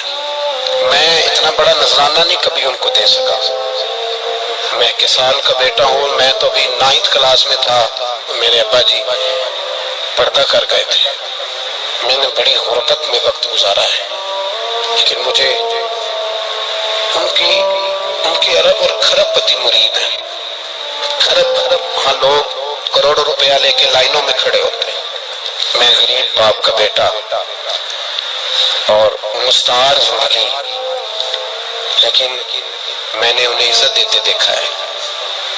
میں اتنا بڑا نذرانہ نہیں کبھی ان کو دے سکا، میں کسان کا بیٹا ہوں، میں تو ابھی 9th کلاس میں تھا، میرے ابا جی پردہ کر گئے تھے، میں نے بڑی غربت میں وقت گزارا ہے، لیکن مجھے ان کی ارب اور کھرب پتی مرید ہیں، کھرب وہاں لوگ کروڑوں روپیہ لے کے لائنوں میں کھڑے ہوتے ہیں، میں غریب باپ کا بیٹا اور مستعار زندگی، لیکن میں نے انہیں عزت دیتے دیکھا ہے،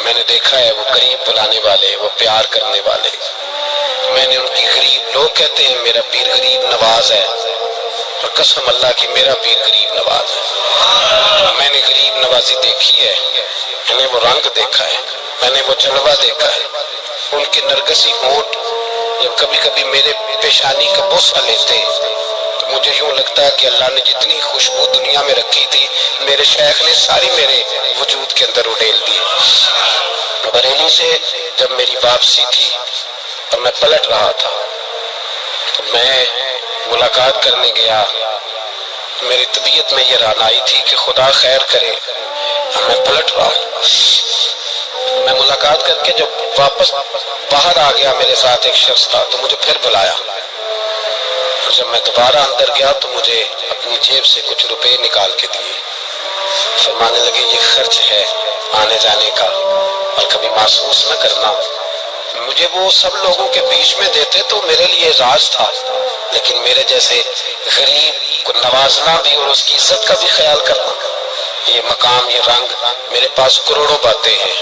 میں نے دیکھا ہے وہ قریب بلانے والے، وہ پیار کرنے والے، میں نے ان کی غریب، لوگ کہتے ہیں میرا پیر غریب نواز ہے، اور قسم اللہ کی میرا پیر غریب نواز ہے. میں نے غریب نوازی دیکھی ہے، میں نے وہ رنگ دیکھا ہے، میں نے وہ جلوہ دیکھا ہے. ان کے نرگسی ہونٹ جب کبھی کبھی میرے پیشانی کا بوسہ لیتے تو مجھے یوں لگتا ہے کہ اللہ نے جتنی خوشبو دنیا میں رکھی تھی میرے شیخ نے ساری میرے وجود کے اندر اڈیل دی. بریلی سے جب میری واپسی تھی اور میں پلٹ رہا تھا تو میں ملاقات کرنے گیا. میری طبیعت میں یہ رانائی تھی کہ خدا خیر کرے، میں پلٹ رہا ہوں. میں ملاقات کر کے جب واپس باہر آ گیا، میرے ساتھ ایک شخص تھا تو مجھے پھر بلایا. اور جب میں دوبارہ اندر گیا تو مجھے اپنی جیب سے کچھ روپے نکال کے دیے. فرمانے لگے یہ خرچ ہے آنے جانے کا اور کبھی محسوس نہ کرنا. مجھے وہ سب لوگوں کے بیچ میں دیتے تو میرے لیے اعزاز تھا، لیکن میرے جیسے غریب کو نوازنا بھی اور اس کی عزت کا بھی خیال کرنا، یہ مقام، یہ رنگ، میرے پاس کروڑوں باتیں ہیں.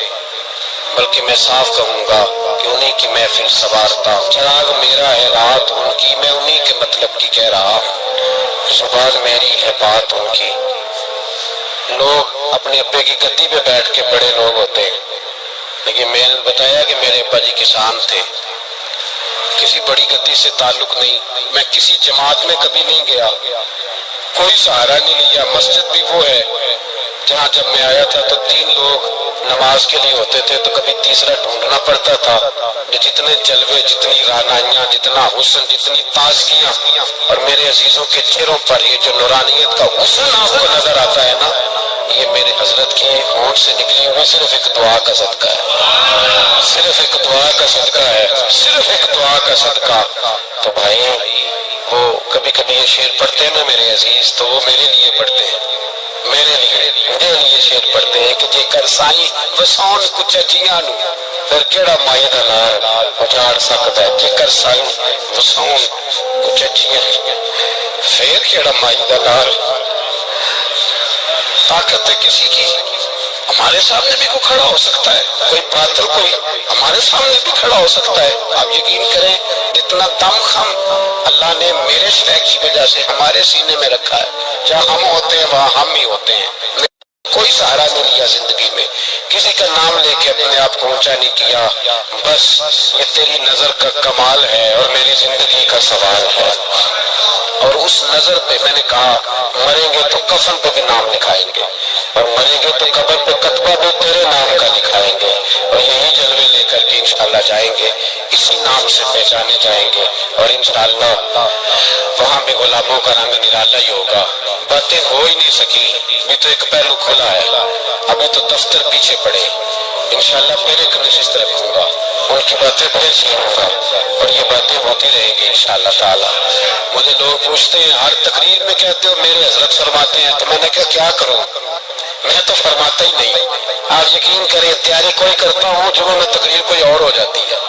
بلکہ میں صاف کہوں گا کہ انہی کی محفل سوارتا ہوں. چراغ میرا ہے رات ان کی، میں انہی کے مطلب کی کہہ رہا ہوں. زبان میری ہے بات ان کی. لوگ اپنے ابے کی گدی پہ بیٹھ کے بڑے لوگ ہوتے ہیں، لیکن میں نے بتایا کہ میرے ابا جی کسان تھے. کسی بڑی گدی سے تعلق نہیں. میں کسی جماعت میں کبھی نہیں گیا، کوئی سہارا نہیں لیا. مسجد بھی وہ ہے جہاں جب میں آیا تھا تو 3 لوگ نماز کے لیے ہوتے تھے تو کبھی تیسرا ڈھونڈنا پڑتا تھا. جتنے جلوے، جتنی رانائیاں، جتنا حسن، جتنی تازگیاں، اور میرے عزیزوں کے چہروں پر یہ جو نورانیت کا حسن آپ کو نظر آتا ہے نا، یہ میرے حضرت کی ہونٹ سے نکلی ہوئی صرف ایک دعا کا صدقہ ہے. صرف ایک دعا کا صدقہ ہے، صرف ایک دعا کا صدقہ. تو بھائی وہ کبھی کبھی یہ شعر پڑھتے ہیں نا میرے عزیز، تو وہ میرے لیے پڑھتے ہیں، میرے لیے شعر پڑھتے ہیں کہ جے کر سائیں وسون کچھ جیاں نو پھر کیڑا مائی دا لال اجاڑ سکتا ہے. جے کر سائیں وسون کچھ جیاں پھر کیڑا مائی دا لال. طاقت ہے کسی کی، ہمارے سامنے بھی کوئی کھڑا ہو سکتا ہے، کوئی باطل کوئی ہمارے سامنے بھی کھڑا ہو سکتا ہے. آپ یقین کریں جتنا دم خم اللہ نے میرے شیخ کی وجہ سے ہمارے سینے میں رکھا ہے، جہاں ہم ہوتے ہیں وہاں ہم ہی ہوتے ہیں. کوئی سہارا نہیں لیا زندگی میں، کسی کا نام لے کے اپنے آپ کو اونچا نہیں کیا. بس یہ تیری نظر کا کمال ہے اور میری زندگی کا سوال ہے. اور اس نظر پہ میں نے کہا مریں گے تو کفن پہ بھی نام لکھائیں گے، اور مریں گے تو قبر پہ کتبہ بھی تیرے نام کا لکھائیں گے، اور یہی جلوے لے کر کے انشاءاللہ جائیں گے، اسی نام سے پہچانے جائیں گے. اور انشاءاللہ وہاں بھی غلاموں کا رنگ نرالا ہی ہوگا. باتیں ہو ہی نہیں سکی، ابھی تو ایک پہلو کھلا ہے، ابھی تو دفتر پیچھے پڑے. انشاءاللہ پھر ایک نشست رکھوں گا، ان کی باتیں پھر سنوں گا، اور یہ باتیں ہوتی رہیں گی انشاءاللہ تعالی. مجھے لوگ پوچھتے ہیں ہر تقریر میں کہتے ہو میرے حضرت فرماتے ہیں، تو میں نے کہا کیا کروں، میں تو فرماتا ہی نہیں. آپ یقین کریں تیاری کوئی کرتا ہوں جو میں تقریر کوئی اور ہو جاتی ہے،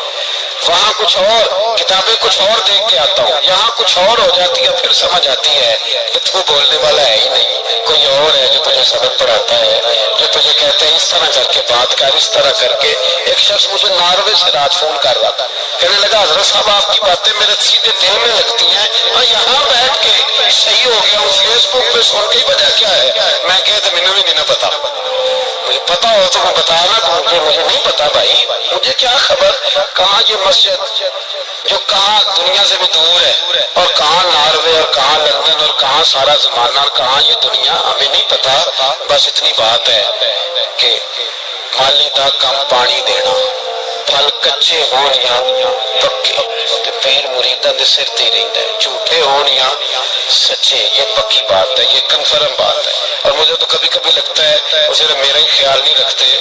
وہاں کچھ اور کتابیں کچھ اور دیکھ کے آتا ہوں، یہاں کچھ اور ہو جاتی ہے. پھر سمجھ آتی ہے کہ تو بولنے والا ہے ہی نہیں، کوئی اور ہے جو تجھے سبق پڑھاتا ہے، جو تجھے کہتے ہیں اس طرح کر کے بات کر، اس طرح کر کے. ایک شخص مجھے ناروے سے رات فون کر رہا تھا، کہنے لگا حضرت صاحب آپ کی باتیں میرے سیدھے دل میں لگتی ہیں، اور یہاں بیٹھ کے صحیح ہو گیا ہوں، فیس بک پہ سن کے وجہ کیا ہے. میں کہتا مجھے بھی نہیں پتا، مجھے پتا ہو تو میں بتانا دوں کہ مجھے نہیں پتا بھائی، مجھے کیا خبر کہاں یہ مسجد جو کہاں دنیا سے بھی دور ہے، اور کہاں ناروے اور کہاں لندن اور کہاں سارا زمانہ اور کہاں یہ دنیا، ہمیں نہیں پتا. بس اتنی بات ہے کہ مالی دا کم پانی دینا، پھل کچے ہون یا پکے تے پیر مریداں دے سر تے رہندا ہے، جھوٹے ہون یا سچے. یہ پکی بات ہے، یہ کنفرم بات ہے. اور مجھے تو کبھی کبھی لگتا ہے وہ صرف میرا ہی خیال نہیں رکھتے،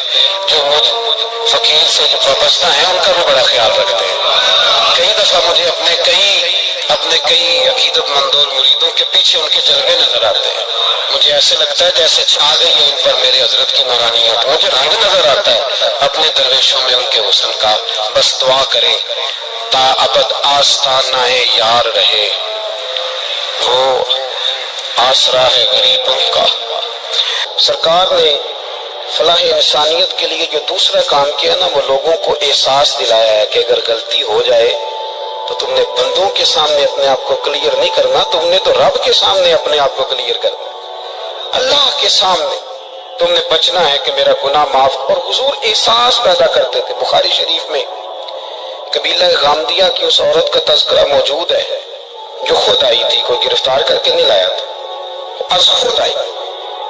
جو مجھ فقیر سے جو وابستہ ہیں ان کا بھی بڑا خیال رکھتے ہیں. کئی دفعہ مجھے اپنے کئی عقیدت مند اور مریدوں کے پیچھے ان کے جلوے نظر آتے ہیں. مجھے ایسے لگتا ہے جیسے چھا گئی ہے ان پر میرے حضرت کی نورانیت. مجھے رنگ نظر آتا ہے اپنے درویشوں میں ان کے حسن کا. بس دعا کریں تا ابد آستانہ یار رہے، وہ آسرا ہے غریبوں کا. سرکار نے فلاح انسانیت کے لیے جو دوسرا کام کیا نا، وہ لوگوں کو احساس دلایا ہے کہ اگر غلطی ہو جائے تو تم نے بندوں کے سامنے اپنے آپ کو کلیئر نہیں کرنا، تم نے تو رب کے سامنے اپنے آپ کو کلیئر کرنا، اللہ کے سامنے تم نے بچنا ہے کہ میرا گناہ معاف۔ اور حضور احساس پیدا کرتے تھے۔ بخاری شریف میں قبیلہ غامدیہ کی اس عورت کا تذکرہ موجود ہے جو خود آئی تھی، کوئی گرفتار کر کے نہیں لایا تھا، از خود آئی۔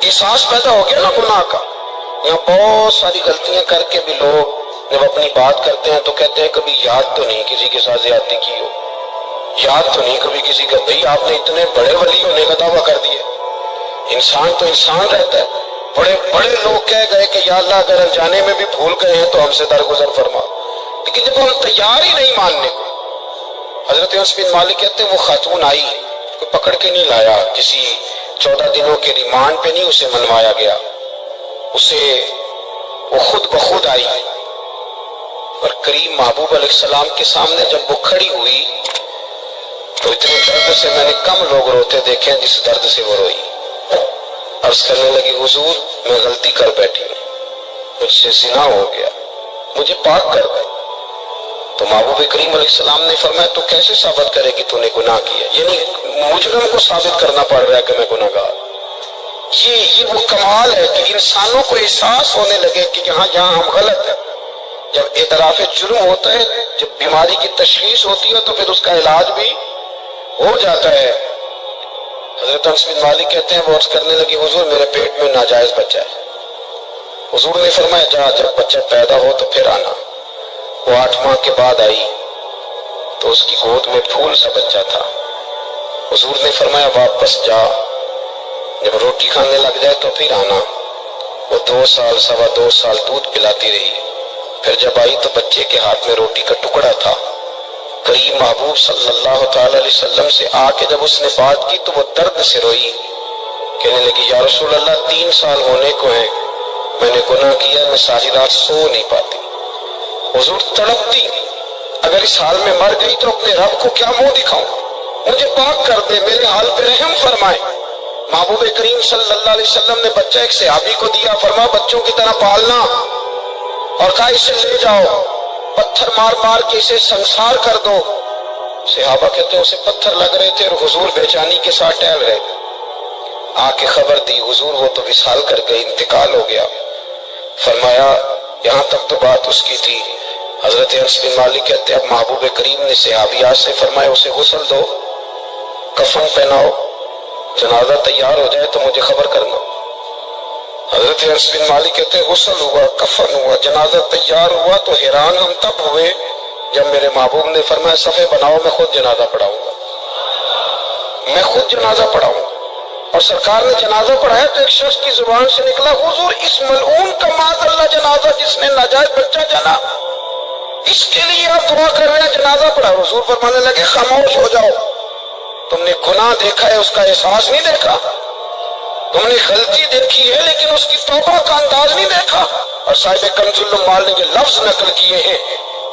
احساس پیدا ہو گیا نا گناہ کا۔ یہاں بہت ساری غلطیاں کر کے بھی لوگ جب اپنی بات کرتے ہیں تو کہتے ہیں کبھی یاد تو نہیں کسی کے ساتھ زیادتی کی ہو، یاد تو نہیں کبھی کسی کا، بھئی آپ نے اتنے بڑے ولی ہونے کا دعویٰ کر دیا۔ انسان تو انسان رہتا ہے۔ بڑے بڑے لوگ کہہ گئے کہ یا اللہ اگر انجانے میں بھی بھول گئے ہیں تو ہم سے درگزر فرما، لیکن جب ہم تیار ہی نہیں ماننے کو۔ حضرت انس بن مالک کہتے ہیں وہ خاتون آئی، کوئی پکڑ کے نہیں لایا، کسی 14 دنوں کے ریمانڈ پہ نہیں اسے منوایا گیا، اسے وہ خود بخود آئی، اور کریم محبوب علیہ السلام کے سامنے جب وہ کھڑی ہوئی تو اتنے درد سے میں نے کم لوگ روتے دیکھے ہیں جس درد سے وہ روئی۔ عرض کرنے لگی حضور میں غلطی کر بیٹھی ہوں، مجھ سے زنا ہو گیا، مجھے پاک کر دیں۔ تو محبوب کریم علیہ السلام نے فرمایا تو کیسے ثابت کرے کہ تو نے گناہ کیا؟ یعنی مجرم کو ثابت کرنا پڑ رہا ہے کہ میں گناہ گار۔ یہ وہ کمال ہے کہ انسانوں کو احساس ہونے لگے کہ یہاں ہم غلط ہیں۔ جب اعتراف جرم ہوتا ہے، جب بیماری کی تشخیص ہوتی ہے تو پھر اس کا علاج بھی ہو جاتا ہے۔ حضرت انس بن مالک کہتے ہیں وہ عرض کرنے لگی حضور میرے پیٹ میں ناجائز بچہ ہے۔ حضور نے فرمایا جا جب بچہ پیدا ہو تو پھر آنا۔ وہ 8 ماہ کے بعد آئی تو اس کی گود میں پھول سا بچہ تھا۔ حضور نے فرمایا واپس جا، جب روٹی کھانے لگ جائے تو پھر آنا۔ وہ 2 سال 2.25 سال دودھ پلاتی رہی، پھر جب آئی تو بچے کے ہاتھ میں روٹی کا ٹکڑا تھا۔ کریم محبوب صلی اللہ تعالی علیہ وسلم سے آ کے جب اس نے بات کی تو وہ درد سے روئی، کہنے لگی یا رسول اللہ 3 سال ہونے کو ہیں، میں نے گناہ کیا، میں ساری رات سو نہیں پاتی۔ حضور تڑپتی، اگر اس حال میں مر گئی تو اپنے رب کو کیا منہ دکھاؤں، مجھے پاک کر دے، میرے حال پہ رحم فرمائے۔ محبوب کریم صلی اللہ علیہ وسلم نے بچہ ایک صحابی کو دیا، فرما بچوں کی طرح پالنا، اور کہا اسے لے جاؤ، پتھر مار مار کے اسے سنسار کر دو۔ صحابہ کہتے ہیں اسے پتھر لگ رہے تھے اور حضور بے چینی کے ساتھ ٹہل رہے تھے۔ آ کے خبر دی حضور وہ تو وصال کر گئی، انتقال ہو گیا۔ فرمایا یہاں تک تو بات اس کی تھی۔ حضرت انس بن مالک کہتے ہیں اب محبوب کریم نے صحابیات سے فرمایا اسے غسل دو، کفن پہناؤ، جنازہ تیار ہو جائے تو مجھے خبر کرنا۔ حضرت انس بن مالک کہتے ہیں غسل ہوا، کفن ہوا، جنازہ تیار ہوا تو حیران ہم تب ہوئے جب میرے محبوب نے فرمایا صفے بناؤ میں خود جنازہ پڑھاؤں گا، میں خود جنازہ پڑھاؤں گا۔ اور سرکار نے جنازہ پڑھایا تو ایک شخص کی زبان سے نکلا حضور اس ملعون کا معاذ اللہ جنازہ جس نے ناجائز بچہ جنا، اس کے لیے آپ دعا کر رہے ہیں جنازہ پڑھا۔ حضور فرمانے لگے خاموش ہو جاؤ، تم نے گناہ دیکھا ہے اس کا احساس نہیں دیکھا، تم نے غلطی دیکھی ہے لیکن اس کی توبہ کا انداز نہیں دیکھا۔ اور صاحب کنز العمال نے یہ لفظ نقل کیے ہیں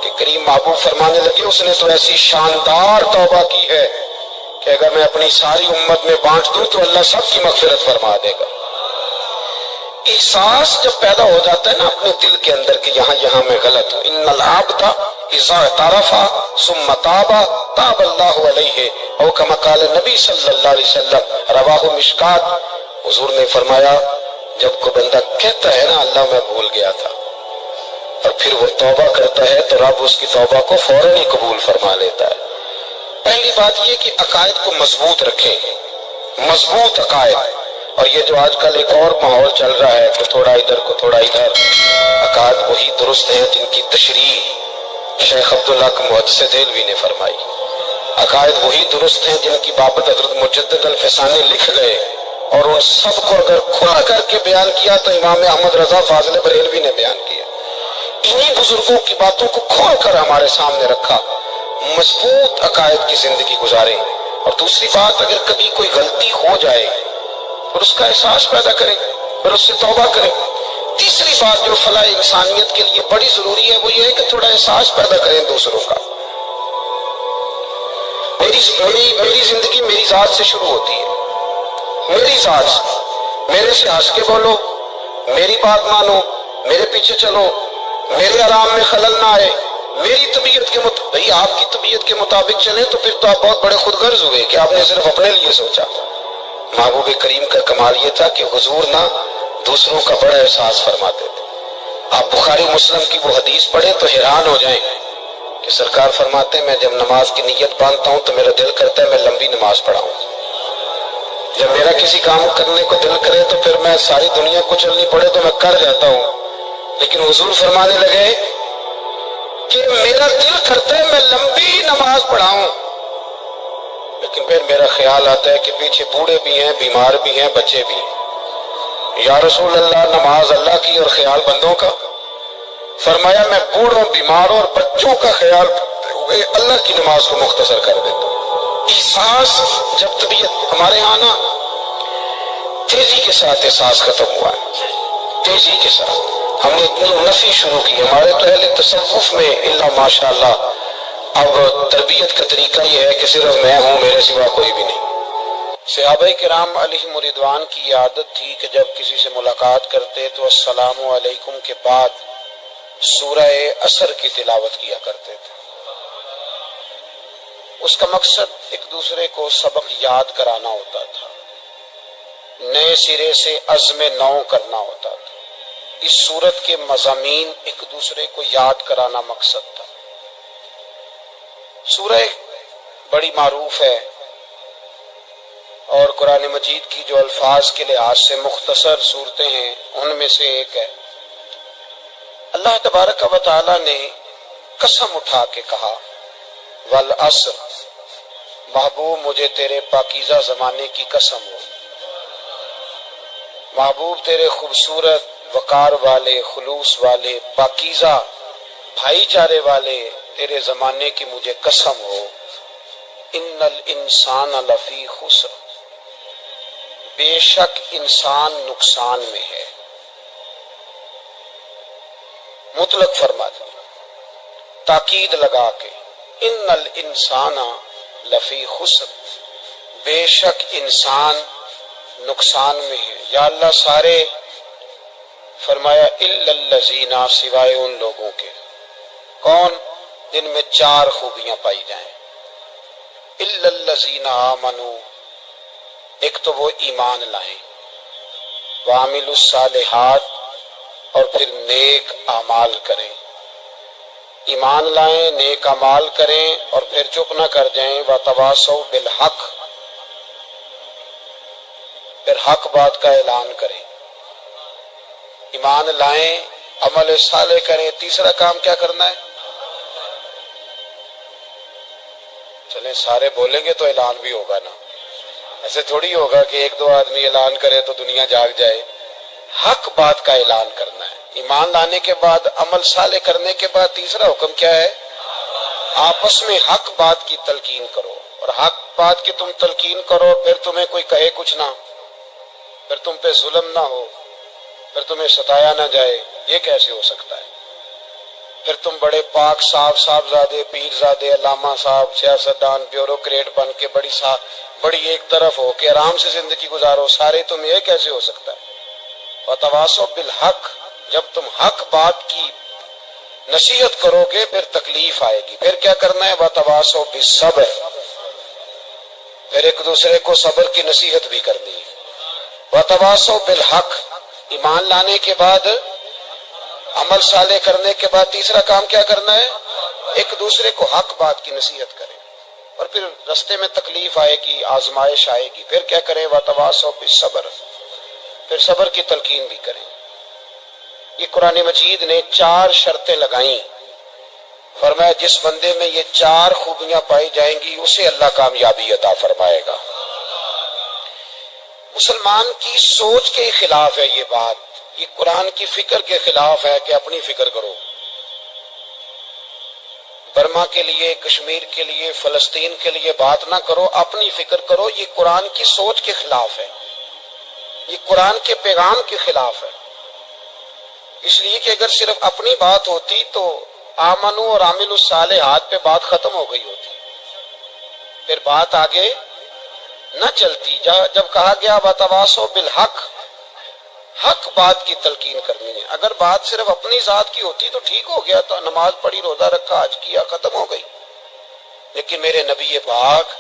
کہ کریم محبوب فرمانے لگے اس نے تو ایسی شاندار توبہ کی ہے کہ اگر میں اپنی ساری امت میں بانٹ دوں تو اللہ سب کی مغفرت فرما دے گا۔ احساس جب پیدا ہو جاتا ہے نا اپنے دل کے اندر کہ یہاں میں غلط ہوں، ان العبد اذا اعترف ثم تاب تاب اللہ علیہ او کما قال نبی صلی اللہ علیہ وسلم رواہ مشکات۔ حضور نے فرمایا جب کوئی بندہ کہتا ہے نا اللہ میں بھول گیا تھا اور پھر وہ توبہ کرتا ہے تو رب اس کی توبہ کو فوراً ہی قبول فرما لیتا ہے۔ پہلی بات یہ کہ عقائد کو مضبوط رکھیں، مضبوط عقائد۔ اور یہ جو آج کل ایک اور ماحول چل رہا ہے کہ تھوڑا ادھر کو تھوڑا ادھر، عقائد وہی درست ہیں جن کی تشریح شیخ عبداللہ محدث دہلوی نے فرمائی، عقائد وہی درست ہیں جن کی بابت حضرت مجدد الفسانی لکھ گئے، اور ان سب کو اگر کھلا کر کے بیان کیا تو امام احمد رضا فاضل بریلوی نے بیان کیا۔ انہی بزرگوں کی باتوں کو کھول کر ہمارے سامنے رکھا، مضبوط عقائد کی زندگی گزاریں۔ اور دوسری بات اگر کبھی کوئی غلطی ہو جائے اور اس کا احساس پیدا کریں اور اس سے توبہ کریں۔ تیسری بات جو فلاح انسانیت کے لیے بڑی ضروری ہے وہ یہ ہے کہ تھوڑا احساس پیدا کریں دوسروں کا۔ میری زندگی میری ذات سے شروع ہوتی ہے، میری ذات سے، میرے سے ہنس کے بولو، میری بات مانو، میرے پیچھے چلو، میرے آرام میں خلل نہ آئے، میری طبیعت کے بھئی آپ کی طبیعت کے مطابق چلیں تو پھر تو آپ بہت بڑے خود غرض ہوئے کہ آپ نے صرف اپنے لیے سوچا۔ محبوب کریم کا کمال یہ تھا کہ حضور نہ دوسروں کا بڑا احساس فرماتے تھے۔ آپ بخاری مسلم کی وہ حدیث پڑھیں تو حیران ہو جائیں کہ سرکار فرماتے ہیں میں جب نماز کی نیت باندھتا ہوں تو میرا دل کرتا ہے میں لمبی نماز پڑھاؤں۔ جب میرا کسی کام کرنے کو دل کرے تو پھر میں ساری دنیا کو چلنی پڑے تو میں کر جاتا ہوں، لیکن حضور فرمانے لگے کہ میرا دل کرتا ہے میں لمبی نماز پڑھاؤں، لیکن پھر میرا خیال آتا ہے کہ پیچھے بوڑھے بھی ہیں، بیمار بھی ہیں، بچے بھی ہیں۔ یا رسول اللہ نماز اللہ کی اور خیال بندوں کا؟ فرمایا میں بوڑھوں، بیماروں اور بچوں کا خیال کرتے ہوئے اللہ کی نماز کو مختصر کر دیتا ہوں۔ احساس جب طبیعت ہمارے یہاں نا تیزی کے ساتھ احساس ختم ہوا ہے، تیزی کے ساتھ ہم نے اتنی نفی شروع کی۔ ہمارے تو اہل تصوف میں الا ماشاء اللہ اب تربیت کا طریقہ یہ ہے کہ صرف میں ہوں، میرے سوا کوئی بھی نہیں۔ صحابہ کرام علیہم رضوان کی عادت تھی کہ جب کسی سے ملاقات کرتے تو السلام علیکم کے بعد سورہ عصر کی تلاوت کیا کرتے تھے۔ اس کا مقصد ایک دوسرے کو سبق یاد کرانا ہوتا تھا، نئے سرے سے عزم نو کرنا ہوتا تھا۔ اس سورت کے مضامین ایک دوسرے کو یاد کرانا مقصد تھا۔ سورہ بڑی معروف ہے اور قرآن مجید کی جو الفاظ کے لحاظ سے مختصر صورتیں ہیں ان میں سے ایک ہے۔ اللہ تبارک و تعالی نے قسم اٹھا کے کہا والعصر، محبوب مجھے تیرے پاکیزہ زمانے کی قسم ہو، محبوب تیرے خوبصورت وقار والے، خلوص والے، پاکیزہ بھائی چارے والے تیرے زمانے کی مجھے قسم ہو، ان الانسان لفی خسر، بے شک انسان نقصان میں ہے۔ مطلق فرما دیں، تاکید لگا کے، ان الانسان لفی خسر، بے شک انسان نقصان میں ہے۔ یا اللہ سارے فرمایا الا الذین، سوائے ان لوگوں کے، کون؟ جن میں چار خوبیاں پائی جائیں۔ الا الذین آمنوا، ایک تو وہ ایمان لائیں، وعملوا الصالحات، اور پھر نیک اعمال کریں۔ ایمان لائیں، نیک اعمال کریں اور پھر چپ نہ کر جائیں، وتواصوا بالحق، پھر حق بات کا اعلان کریں۔ ایمان لائیں، عمل صالح کریں، تیسرا کام کیا کرنا ہے؟ چلیں سارے بولیں گے تو اعلان بھی ہوگا نا، ایسے تھوڑی ہوگا کہ ایک دو آدمی اعلان کرے تو دنیا جاگ جائے۔ حق بات کا اعلان کرنا ہے۔ ایمان لانے کے بعد، عمل صالح کرنے کے بعد تیسرا حکم کیا ہے؟ آپس میں حق بات کی تلقین کرو، اور حق بات کی تم تلقین کرو، پھر تمہیں کوئی کہے کچھ نہ، پھر تم پہ ظلم نہ ہو، پھر تمہیں ستایا نہ جائے، یہ کیسے ہو سکتا ہے؟ پھر تم بڑے پاک صاحبزادے، پیرزادے، علامہ صاحب، سیاستدان، بیوروکریٹ بن کے بڑی ایک طرف ہو کے آرام سے زندگی گزارو، سارے تم، یہ کیسے ہو سکتا ہے؟ وتواصوا بالحق، جب تم حق بات کی نصیحت کرو گے پھر تکلیف آئے گی، پھر کیا کرنا ہے؟ وتواصوا بالصبر، پھر ایک دوسرے کو صبر کی نصیحت بھی کرنی ہے۔ وتواصوا بالحق، ایمان لانے کے بعد، عمل صالح کرنے کے بعد تیسرا کام کیا کرنا ہے؟ ایک دوسرے کو حق بات کی نصیحت کریں، اور پھر رستے میں تکلیف آئے گی، آزمائش آئے گی، پھر کیا کریں؟ وتواصوا بالصبر، پھر صبر کی تلقین بھی کریں۔ یہ قرآن مجید نے چار شرطیں لگائیں، فرمایا جس بندے میں یہ چار خوبیاں پائی جائیں گی اسے اللہ کامیابی عطا فرمائے گا۔ مسلمان کی سوچ کے خلاف ہے یہ بات، یہ قرآن کی فکر کے خلاف ہے کہ اپنی فکر کرو۔ برما کے لیے، کشمیر کے لیے، فلسطین کے لیے بات نہ کرو، اپنی فکر کرو، یہ قرآن کی سوچ کے خلاف ہے، یہ قرآن کے پیغام کے خلاف ہے۔ اس لیے کہ اگر صرف اپنی بات ہوتی تو آمنو اور عامل الصالحات پہ بات ختم ہو گئی ہوتی، پھر بات آگے نہ چلتی۔ جب کہا گیا وتواصوا بالحق، حق بات کی تلقین کرنی ہے. اگر بات صرف اپنی ذات کی ہوتی تو ٹھیک ہو گیا، تو نماز پڑھی، روزہ رکھا، حج کیا، ختم ہو گئی. لیکن میرے نبی پاک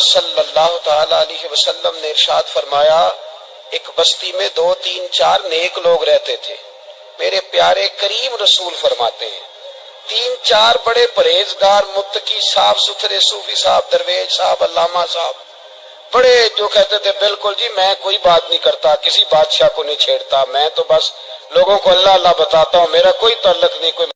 صلی اللہ تعالی علیہ وسلم نے ارشاد فرمایا، ایک بستی میں 2 3 4 نیک لوگ رہتے تھے. میرے پیارے کریم رسول فرماتے ہیں 3 4 بڑے پرہیزگار، متقی، صاف ستھرے صوفی صاحب، درویش صاحب، علامہ صاحب، بڑے جو کہتے تھے بالکل جی میں کوئی بات نہیں کرتا، کسی بادشاہ کو نہیں چھیڑتا، میں تو بس لوگوں کو اللہ اللہ بتاتا ہوں، میرا کوئی تعلق نہیں، کوئی